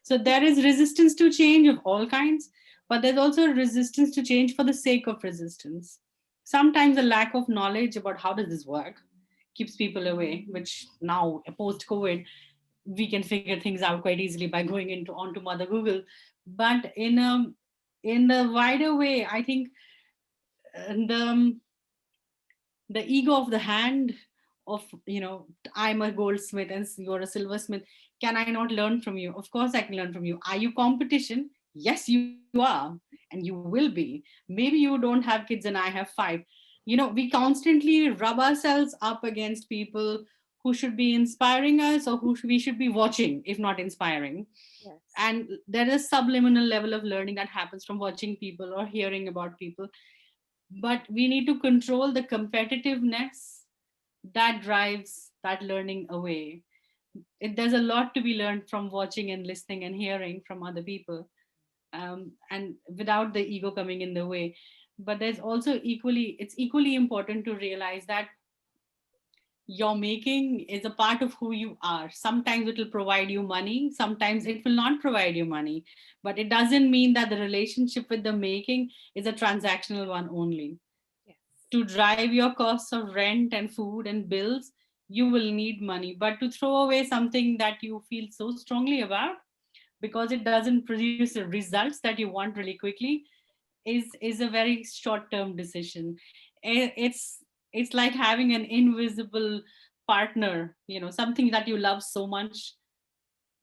So there is resistance to change of all kinds, but there's also resistance to change for the sake of resistance. Sometimes a lack of knowledge about how does this work keeps people away, which now post COVID, we can figure things out quite easily by going into onto Mother Google. But in a wider way, I think the ego of the hand of, I'm a goldsmith and you're a silversmith, can I not learn from you? Of course I can learn from you. Are you competition? Yes, you are, and you will be. Maybe you don't have kids and I have five. We constantly rub ourselves up against people who should be inspiring us, or we should be watching, if not inspiring. Yes. And there is subliminal level of learning that happens from watching people or hearing about people, but we need to control the competitiveness that drives that learning away. There's a lot to be learned from watching and listening and hearing from other people, and without the ego coming in the way. But there's also it's equally important to realize that your making is a part of who you are. Sometimes it will provide you money, sometimes it will not provide you money, but it doesn't mean that the relationship with the making is a transactional one only. Yes. To drive your costs of rent and food and bills, you will need money. But to throw away something that you feel so strongly about because it doesn't produce the results that you want really quickly is a very short term decision. It's like having an invisible partner, something that you love so much,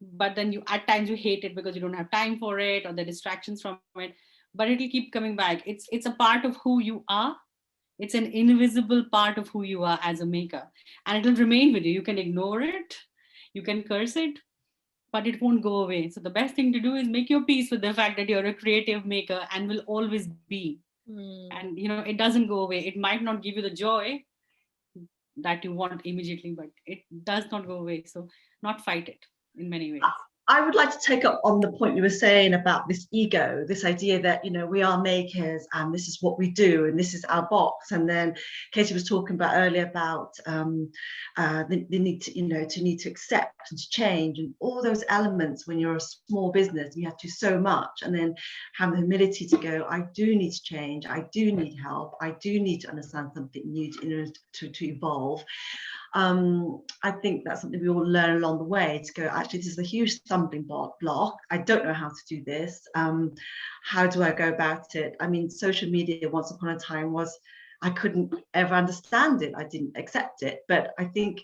but then you at times you hate it because you don't have time for it or the distractions from it, but it'll keep coming back. It's a part of who you are. It's an invisible part of who you are as a maker, and it'll remain with you. You can ignore it, you can curse it, but it won't go away. So the best thing to do is make your peace with the fact that you're a creative maker and will always be. And it doesn't go away. It might not give you the joy that you want immediately, but it does not go away. So not fight it in many ways. I would like to take up on the point you were saying about this ego, this idea that, we are makers and this is what we do and this is our box. And then Katie was talking about earlier about the need to, to need to accept and to change and all those elements when you're a small business, you have to do so much, and then have the humility to go, I do need to change, I do need help, I do need to understand something new in order to evolve. I think that's something we all learn along the way, to go, actually, this is a huge stumbling block. I don't know how to do this. How do I go about it? I mean, social media once upon a time I couldn't ever understand it. I didn't accept it. But I think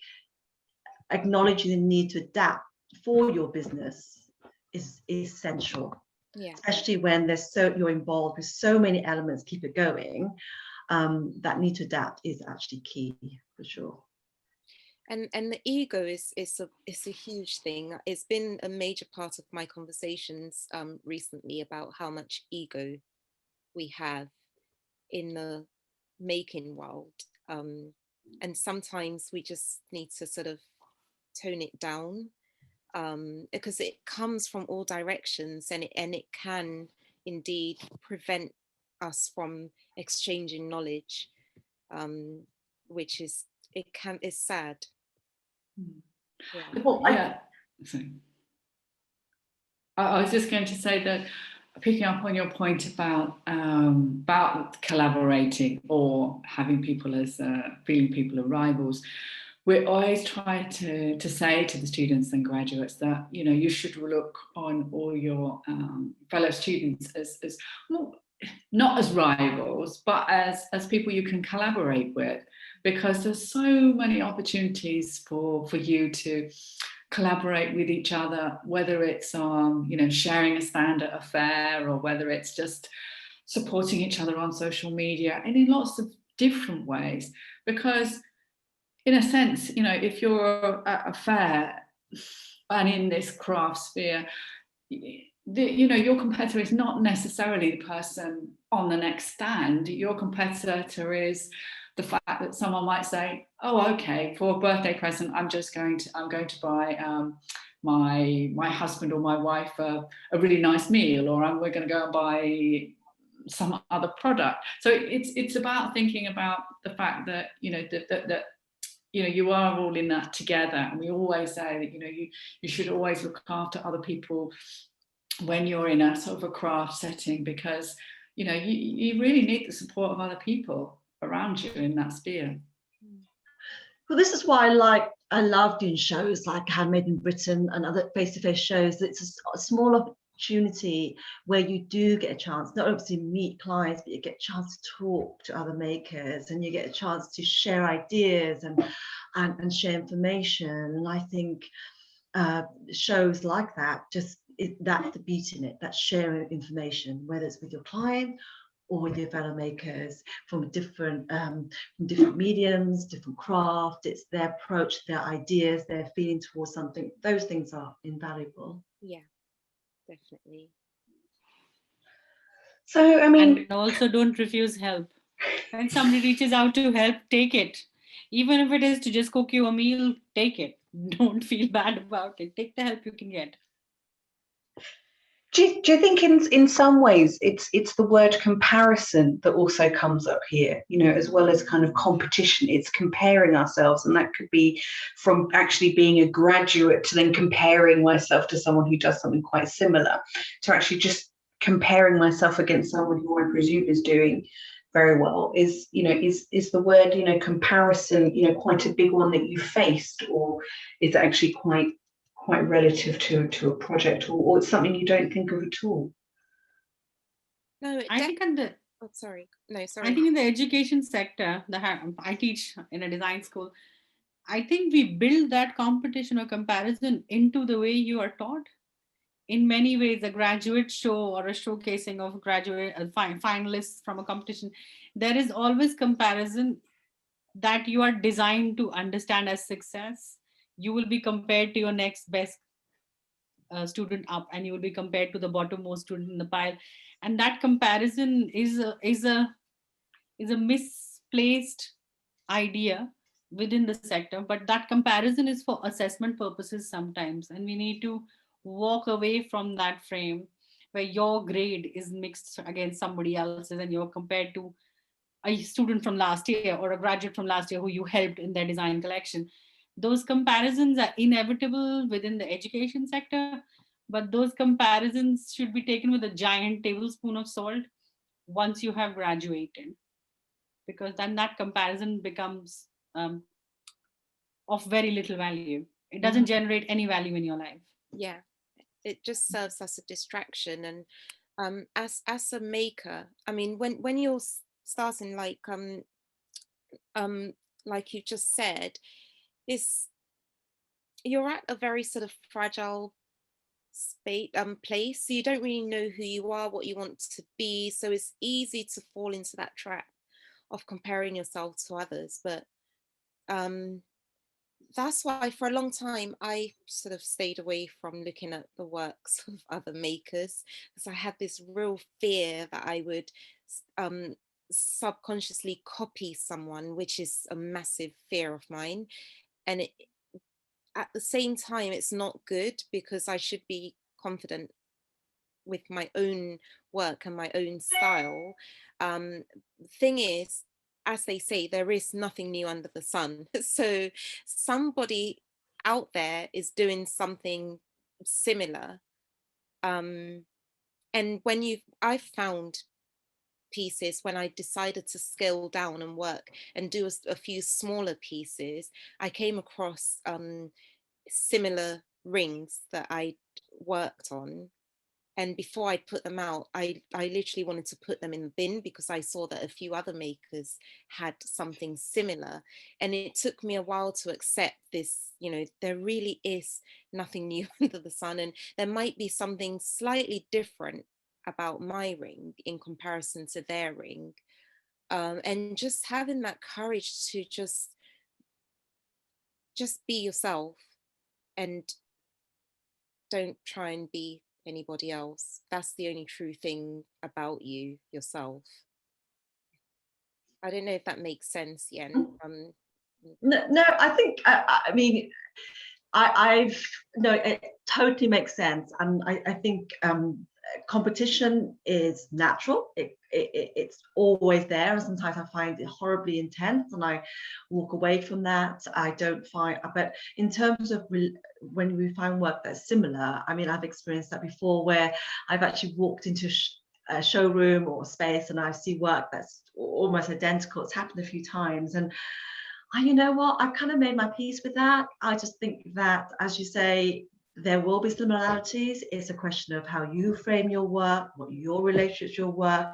acknowledging the need to adapt for your business is essential. Yeah. Especially when you're involved with so many elements, keep it going. That need to adapt is actually key, for sure. And the ego is a huge thing. It's been a major part of my conversations recently about how much ego we have in the making world, and sometimes we just need to sort of tone it down, because it comes from all directions, and it can indeed prevent us from exchanging knowledge, which is sad. Yeah. Well, yeah. Sorry. I was just going to say that, picking up on your point about collaborating or having people as feeling people as rivals, we always try to say to the students and graduates that, you know, you should look on all your fellow students as well, not as rivals, but as people you can collaborate with, because there's so many opportunities for you to collaborate with each other, whether it's you know, sharing a stand at a fair, or whether it's just supporting each other on social media, and in lots of different ways. Because in a sense, you know, if you're at a fair and in this craft sphere, you know, your competitor is not necessarily the person on the next stand. Your competitor is the fact that someone might say, oh, okay, for a birthday present, I'm going to buy my husband or my wife a really nice meal, or we're going to go and buy some other product. So it's about thinking about the fact that, you know, that you know, you are all in that together. And we always say that, you know, you should always look after other people when you're in a sort of a craft setting, because, you know, you really need the support of other people around you in that sphere. Well, this is why I love doing shows like Handmade in Britain and other face-to-face shows. It's a small opportunity where you do get a chance, not obviously meet clients, but you get a chance to talk to other makers, and you get a chance to share ideas and share information. And I think shows like that, that's the beauty in it, that sharing information, whether it's with your client or with your fellow makers from different mediums, different craft. It's their approach, their ideas, their feeling towards something. Those things are invaluable. Yeah, definitely. So, I mean, And also don't refuse help. When somebody reaches out to help, take it. Even if it is to just cook you a meal, take it. Don't feel bad about it. Take the help you can get. do you think in some ways it's the word comparison that also comes up here, you know, as well as kind of competition? It's comparing ourselves, and that could be from actually being a graduate to then comparing myself to someone who does something quite similar, to actually just comparing myself against someone who I presume is doing very well. Is, you know, is the word, you know, comparison, you know, quite a big one that you faced, or is it actually quite relative to a project, or it's something you don't think of at all? No, I think sorry. I think in the education sector, I teach in a design school. I think we build that competition or comparison into the way you are taught. In many ways, a graduate show or a showcasing of graduate finalists from a competition, there is always comparison that you are designed to understand as success. You will be compared to your next best student up, and you will be compared to the bottommost student in the pile, and that comparison is a misplaced idea within the sector. But that comparison is for assessment purposes sometimes, and we need to walk away from that frame where your grade is mixed against somebody else's and you're compared to a student from last year or a graduate from last year who you helped in their design collection. Those comparisons are inevitable within the education sector, but those comparisons should be taken with a giant tablespoon of salt once you have graduated, because then that comparison becomes of very little value. It doesn't generate any value in your life. Yeah, it just serves as a distraction. And as a maker, I mean, when you're starting, like you just said, is you're at a very sort of fragile place, so you don't really know who you are, what you want to be, so it's easy to fall into that trap of comparing yourself to others. But that's why for a long time I sort of stayed away from looking at the works of other makers, because I had this real fear that I would subconsciously copy someone, which is a massive fear of mine. And at the same time, it's not good, because I should be confident with my own work and my own style. Thing is, as they say, there is nothing new under the sun. So somebody out there is doing something similar. And I've found pieces when I decided to scale down and work and do a few smaller pieces, I came across similar rings that I worked on. And before I put them out, I literally wanted to put them in the bin, because I saw that a few other makers had something similar. And it took me a while to accept this, there really is nothing new under the sun. And there might be something slightly different about my ring in comparison to their ring. And just having that courage to just be yourself, and don't try and be anybody else. That's the only true thing about you, yourself. I don't know if that makes sense, Yen. No, I think, I mean, no, it totally makes sense. And I think competition is natural. It's always there. And sometimes I find it horribly intense and I walk away from that. I don't find, but in terms of when we find work that's similar, I mean, I've experienced that before, where I've actually walked into a showroom or space and I see work that's almost identical. It's happened a few times. And you know what, I've kind of made my peace with that. I just think that, as you say, there will be similarities. It's a question of how you frame your work, what your relationship to your work,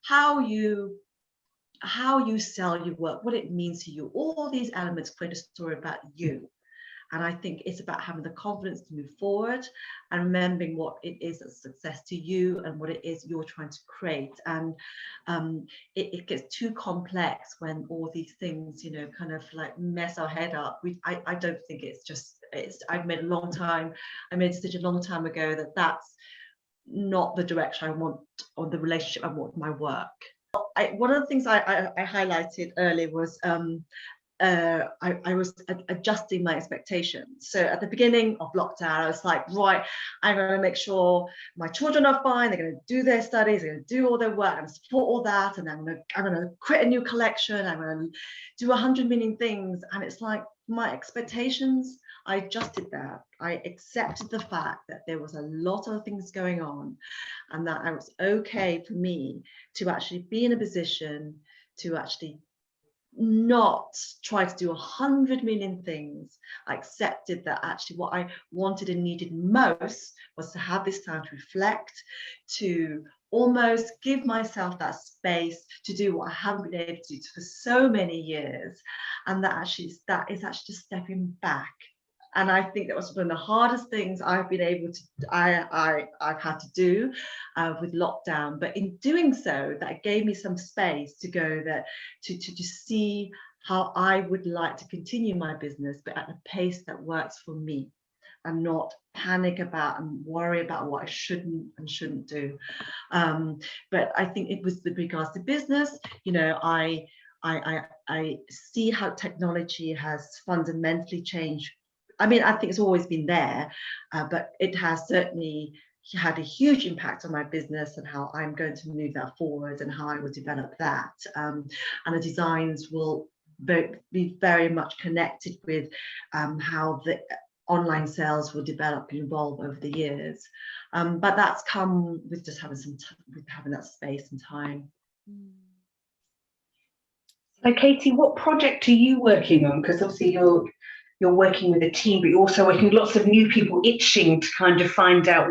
how you sell your work, what it means to you. All these elements create a story about you. And I think it's about having the confidence to move forward and remembering what it is that's success to you and what it is you're trying to create. And it gets too complex when all these things, kind of like mess our head up. I don't think I've made a decision a long time ago that that's not the direction I want, or the relationship I want with my work. One of the things I highlighted earlier was I was adjusting my expectations. So at the beginning of lockdown, I was like, right, I'm going to make sure my children are fine. They're going to do their studies. They're going to do all their work. I'm going to support all that. And I'm going to create a new collection. I'm going to do 100 million things. And it's like my expectations, I adjusted that. I accepted the fact that there was a lot of things going on, and that it was okay for me to actually be in a position to actually not try to do 100 million things. I accepted that actually what I wanted and needed most was to have this time to reflect, to almost give myself that space to do what I haven't been able to do for so many years. And that is actually just stepping back. And I think that was one of the hardest things I've been able to, I've had to do with lockdown. But in doing so, that gave me some space to go there, to see how I would like to continue my business, but at a pace that works for me, and not panic about and worry about what I shouldn't and shouldn't do. But I think it was with regards to business, I see how technology has fundamentally changed. I mean, I think it's always been there, but it has certainly had a huge impact on my business and how I'm going to move that forward and how I will develop that. And the designs will be very much connected with how the online sales will develop and evolve over the years. But that's come with just having having that space and time. So Katie, what project are you working on? Because obviously you're working with a team, but you're also working with lots of new people itching to kind of find out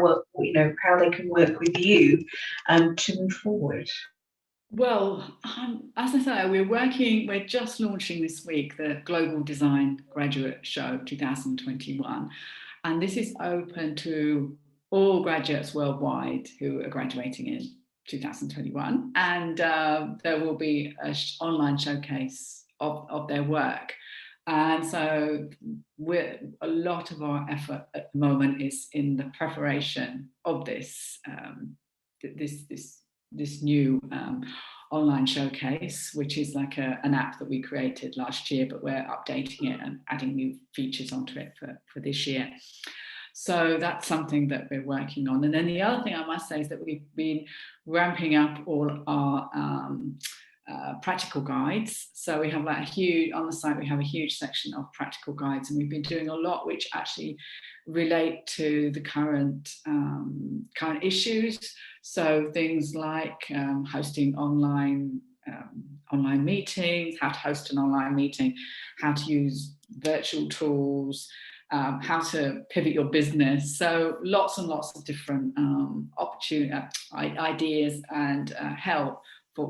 how they can work with you to move forward. Well, as I say, we're just launching this week the Global Design Graduate Show 2021. And this is open to all graduates worldwide who are graduating in 2021. And there will be an online showcase of their work. And so a lot of our effort at the moment is in the preparation of this new online showcase, which is like an app that we created last year, but we're updating it and adding new features onto it for this year. So that's something that we're working on. And then the other thing I must say is that we've been ramping up all our practical guides. So we have like a huge, on the site, we have a huge section of practical guides, and we've been doing a lot which actually relate to the current issues. So things like hosting online meetings, how to host an online meeting, how to use virtual tools, how to pivot your business. So lots and lots of different ideas and help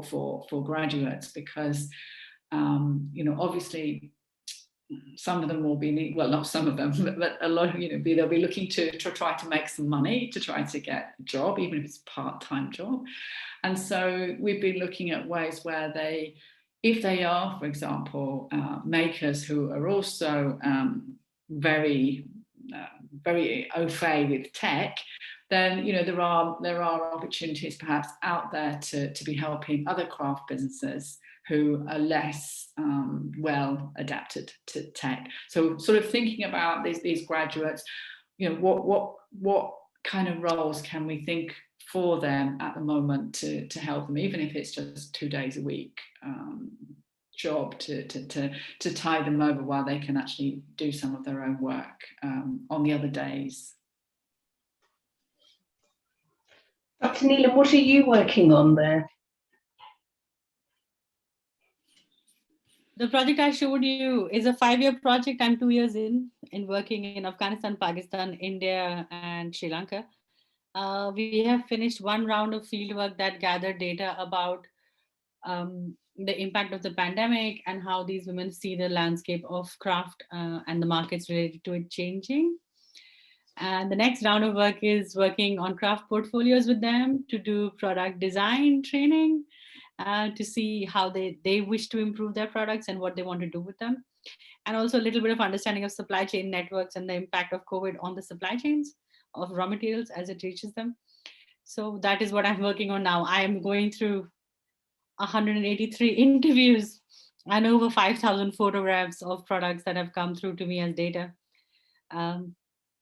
for graduates, because obviously some of them will be, well, not some of them, but a lot, they'll be looking to try to make some money, to try to get a job, even if it's a part-time job. And so we've been looking at ways where if they are, for example, makers who are also very au fait with tech, then there are opportunities perhaps out there to be helping other craft businesses who are less well adapted to tech. So sort of thinking about these graduates, what kind of roles can we think for them at the moment to help them, even if it's just 2 days a week job to tie them over while they can actually do some of their own work on the other days. Dr. Neelam, what are you working on there? The project I showed you is a 5-year project. I'm 2 years in working in Afghanistan, Pakistan, India, and Sri Lanka. We have finished one round of fieldwork that gathered data about the impact of the pandemic and how these women see the landscape of craft and the markets related to it changing. And the next round of work is working on craft portfolios with them to do product design training, to see how they wish to improve their products and what they want to do with them. And also a little bit of understanding of supply chain networks and the impact of COVID on the supply chains of raw materials as it reaches them. So that is what I'm working on now. I am going through 183 interviews and over 5,000 photographs of products that have come through to me as data.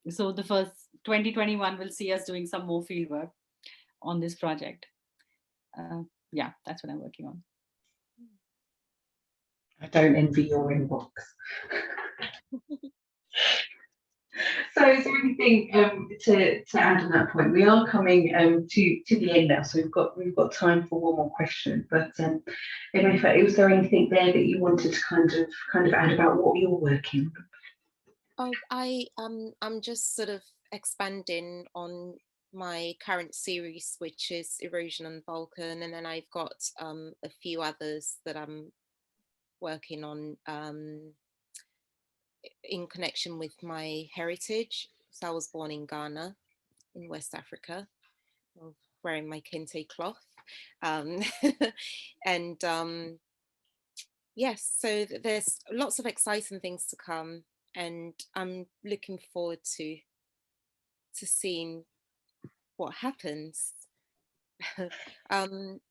So the first 2021 will see us doing some more field work on this project. Yeah, that's what I'm working on. I don't envy your inbox. So is there anything to add on that point? We are coming to the end now, so we've got time for one more question. But is there anything there that you wanted to kind of add about what you're working on? Oh, I'm just sort of expanding on my current series, which is Erosion on the Balkan, and then I've got a few others that I'm working on in connection with my heritage. So I was born in Ghana, in West Africa, wearing my kente cloth. And yes, so there's lots of exciting things to come, and I'm looking forward to seeing what happens.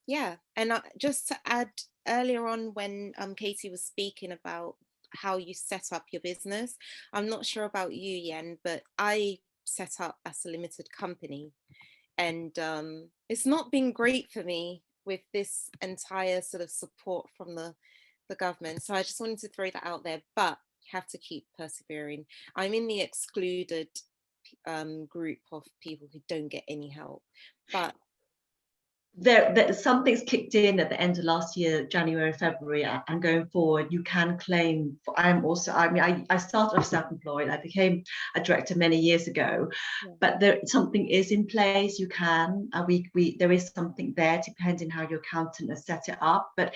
Yeah, and just to add, earlier on when Katie was speaking about how you set up your business, I'm not sure about you, Yen, but I set up as a limited company, and it's not been great for me with this entire sort of support from the government. So I just wanted to throw that out there, but you have to keep persevering. I'm in the excluded group of people who don't get any help, but there something's kicked in at the end of last year, January, February, and going forward, you can claim. I started off self-employed. I became a director many years ago, yeah. But something is in place. You can. There is something there, depending how your accountant has set it up. But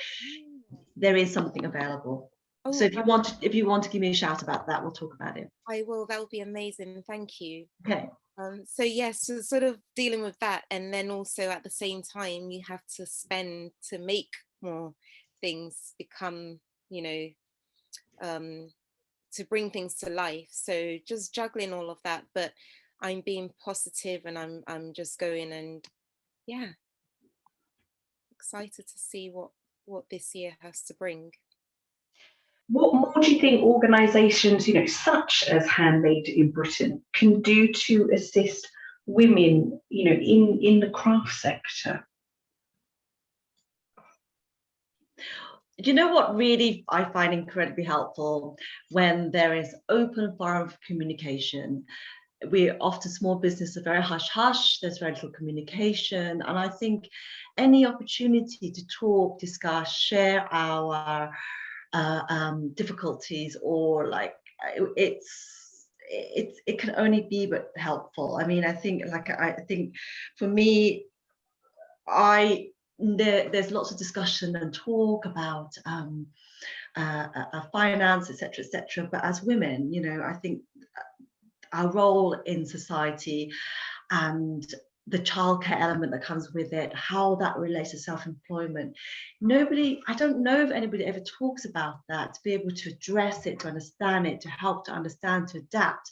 there is something available. Oh, so if you want to give me a shout about that, we'll talk about it. I will. That would be amazing. Thank you. Okay. So yes, so sort of dealing with that, and then also at the same time you have to spend to make more things become, to bring things to life. So just juggling all of that, but I'm being positive, and I'm just going, and yeah, excited to see what this year has to bring. What more do you think organisations, such as Handmade in Britain, can do to assist women, in the craft sector? You know what really I find incredibly helpful? When there is open forum of communication. We're often small business are very hush hush, there's very little communication, and I think any opportunity to talk, discuss, share our difficulties, or like it can only be but helpful. I mean, I think for me, there's lots of discussion and talk about finance, etc., but as women, I think our role in society and the childcare element that comes with it, how that relates to self-employment. I don't know if anybody ever talks about that, to be able to address it, to understand it, to help to understand, to adapt.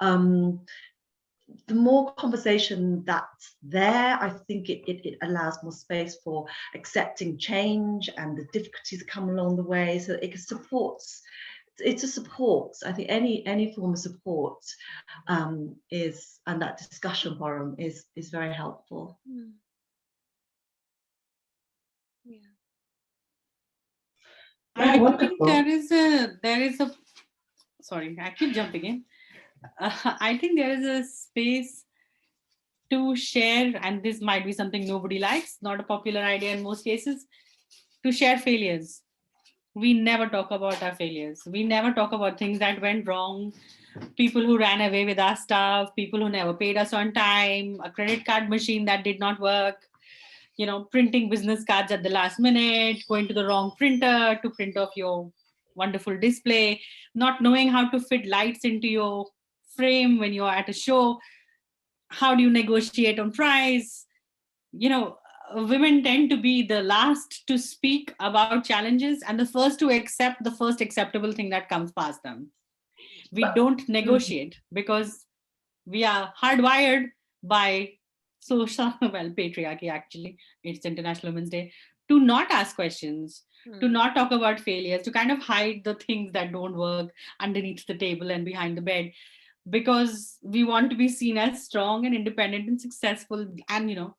The more conversation that's there, I think it allows more space for accepting change and the difficulties that come along the way, so it supports. It's a support. I think any form of support and that discussion forum is very helpful. Yeah. I think there is a sorry, I keep jumping in. I think there is a space to share, and this might be something nobody likes, not a popular idea in most cases, to share failures. We never talk about our failures. We never talk about things that went wrong, people who ran away with our stuff, people who never paid us on time, a credit card machine that did not work, printing business cards at the last minute, going to the wrong printer to print off your wonderful display, not knowing how to fit lights into your frame when you're at a show. How do you negotiate on price? Women tend to be the last to speak about challenges and the first to accept the first acceptable thing that comes past them. We don't negotiate because we are hardwired by patriarchy, actually. It's International Women's Day, to not ask questions, to not talk about failures, to kind of hide the things that don't work underneath the table and behind the bed, because we want to be seen as strong and independent and successful. And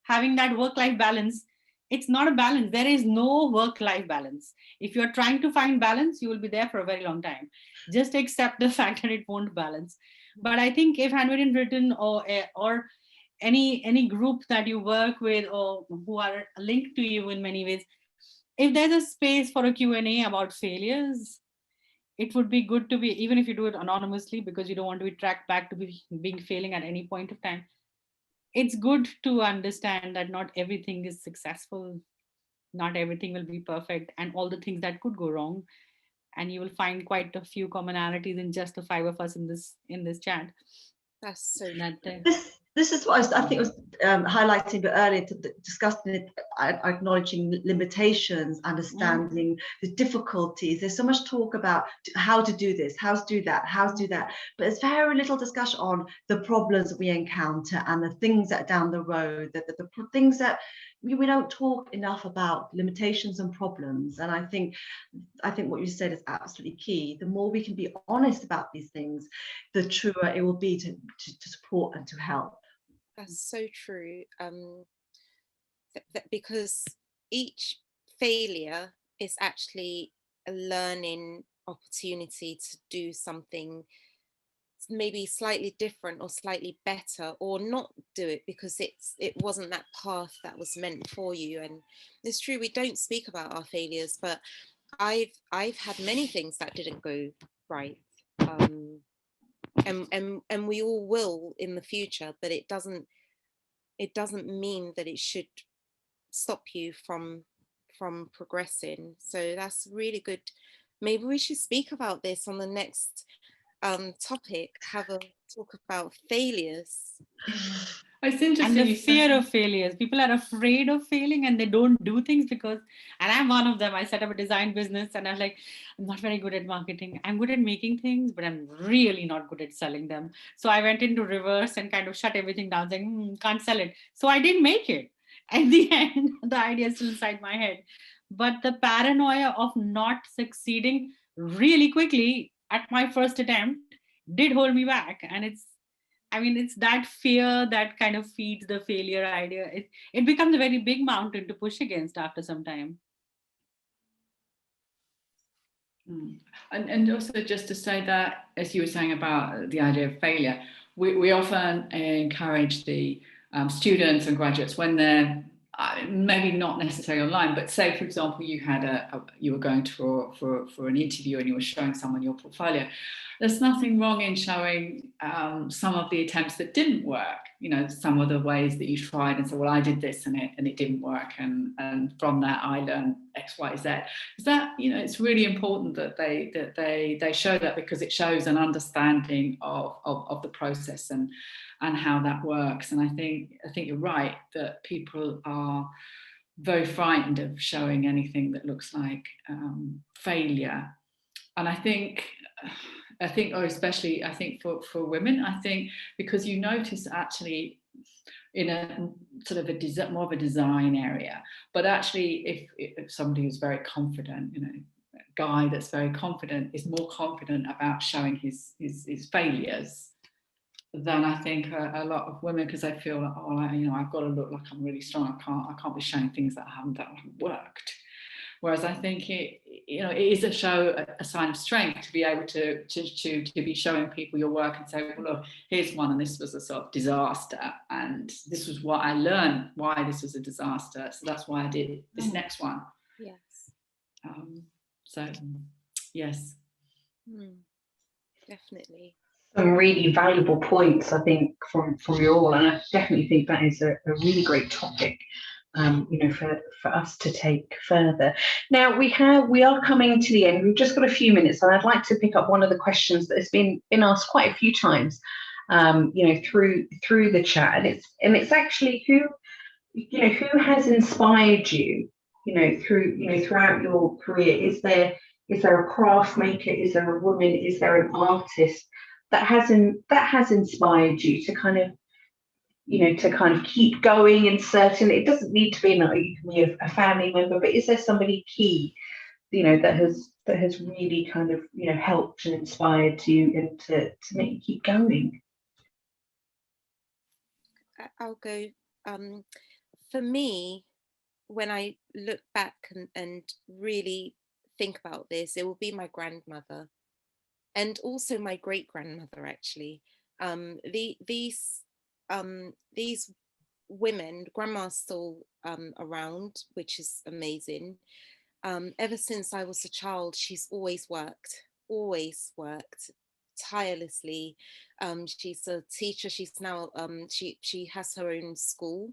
having that work-life balance, it's not a balance. There is no work-life balance. If you're trying to find balance, you will be there for a very long time. Just accept the fact that it won't balance. But I think if Handmade in Britain or any group that you work with or who are linked to you in many ways, if there's a space for a Q&A about failures, it would be good to be, even if you do it anonymously because you don't want to be tracked back to being failing at any point of time. It's good to understand that not everything is successful, not everything will be perfect, and all the things that could go wrong. And you will find quite a few commonalities in just the five of us in this chat. That's so This is what I think I was highlighting a bit earlier, discussing it, acknowledging limitations, understanding the difficulties. There's so much talk about how to do this, how to do that, but there's very little discussion on the problems that we encounter and the things that are down the road, the things that we don't talk enough about, limitations and problems. And I think what you said is absolutely key. The more we can be honest about these things, the truer it will be to support and to help. That's so true. Because each failure is actually a learning opportunity to do something maybe slightly different or slightly better, or not do it because it wasn't that path that was meant for you. And it's true, we don't speak about our failures, but I've had many things that didn't go right, and we all will in the future, but it doesn't mean that it should stop you from progressing. So that's really good. Maybe we should speak about this on the next topic, have a talk about failures. It's interesting. And the fear of failures. People are afraid of failing and they don't do things because, and I'm one of them. I set up a design business and I'm like, I'm not very good at marketing. I'm good at making things, but I'm really not good at selling them. So I went into reverse and kind of shut everything down, saying, can't sell it. So I didn't make it. At the end, the idea is still inside my head. But the paranoia of not succeeding really quickly at my first attempt did hold me back. And it's that fear that kind of feeds the failure idea. It becomes a very big mountain to push against after some time. And also just to say that, as you were saying about the idea of failure, we often encourage the students and graduates when they're maybe not necessarily online, but say, for example, you were going for an interview and you were showing someone your portfolio. There's nothing wrong in showing some of the attempts that didn't work, some of the ways that you tried and said, well, I did this and it didn't work, and from that I learned X, Y, Z. Is that, it's really important that they show that, because it shows an understanding of the process and how that works. And I think you're right that people are very frightened of showing anything that looks like failure. And I think, or especially I think for women, I think because you notice actually in a sort of a more of a design area, but actually if somebody who's very confident, a guy that's very confident is more confident about showing his failures than I think a lot of women, because I feel like, I've got to look like I'm really strong. I can't be showing things that haven't worked. Whereas I think it is a sign of strength to be able to be showing people your work and say, well, look, here's one, and this was a sort of disaster, and this was what I learned why this was a disaster. So that's why I did this next one. Yes. So, yes. Definitely. Some really valuable points, I think, from you all, and I definitely think that is a really great topic, for us to take further. Now we are coming to the end. We've just got a few minutes, and I'd like to pick up one of the questions that has been asked quite a few times, through the chat, and it's actually who has inspired you, throughout your career. Is there a craft maker? Is there a woman? Is there an artist that has inspired you to kind of keep going? And certainly it doesn't need to be, you can be a family member, but is there somebody key, that has really kind of helped and inspired you and to make you keep going? I'll go. For me, when I look back and really think about this, it will be my grandmother, and also my great grandmother. Actually, these women, grandma's still around, which is amazing. Ever since I was a child, she's always worked tirelessly. She's a teacher. She's now she has her own school,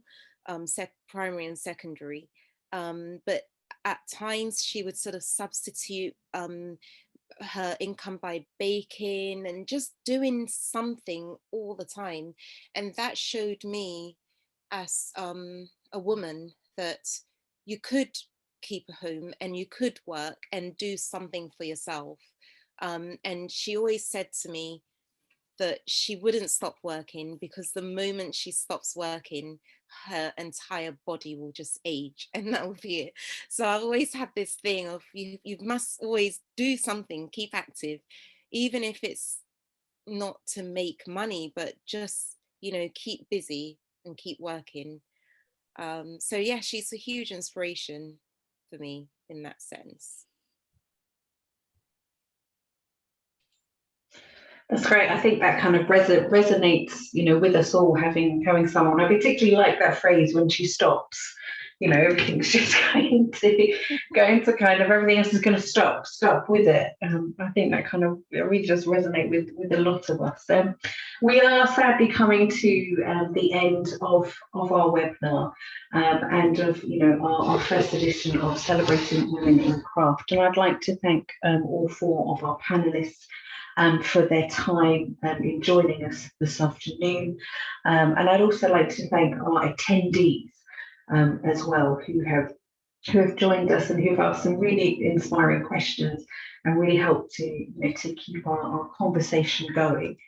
primary and secondary. But at times she would sort of substitute her income by baking and just doing something all the time. And that showed me as a woman that you could keep a home and you could work and do something for yourself. And she always said to me that she wouldn't stop working, because the moment she stops working, her entire body will just age, and that will be it. So I've always had this thing of you must always do something, keep active, even if it's not to make money, but just keep busy and keep working. So yeah, she's a huge inspiration for me in that sense. That's great. I think that kind of resonates, with us all, having someone. I particularly like that phrase, when she stops, everything's just going to kind of, everything else is going to stop with it. I think that kind of really does resonate with a lot of us. We are sadly coming to the end of our webinar, and of our first edition of Celebrating Women in Craft. And I'd like to thank all four of our panelists for their time in joining us this afternoon. And I'd also like to thank our attendees as well, who have joined us and who've asked some really inspiring questions and really helped to keep our conversation going.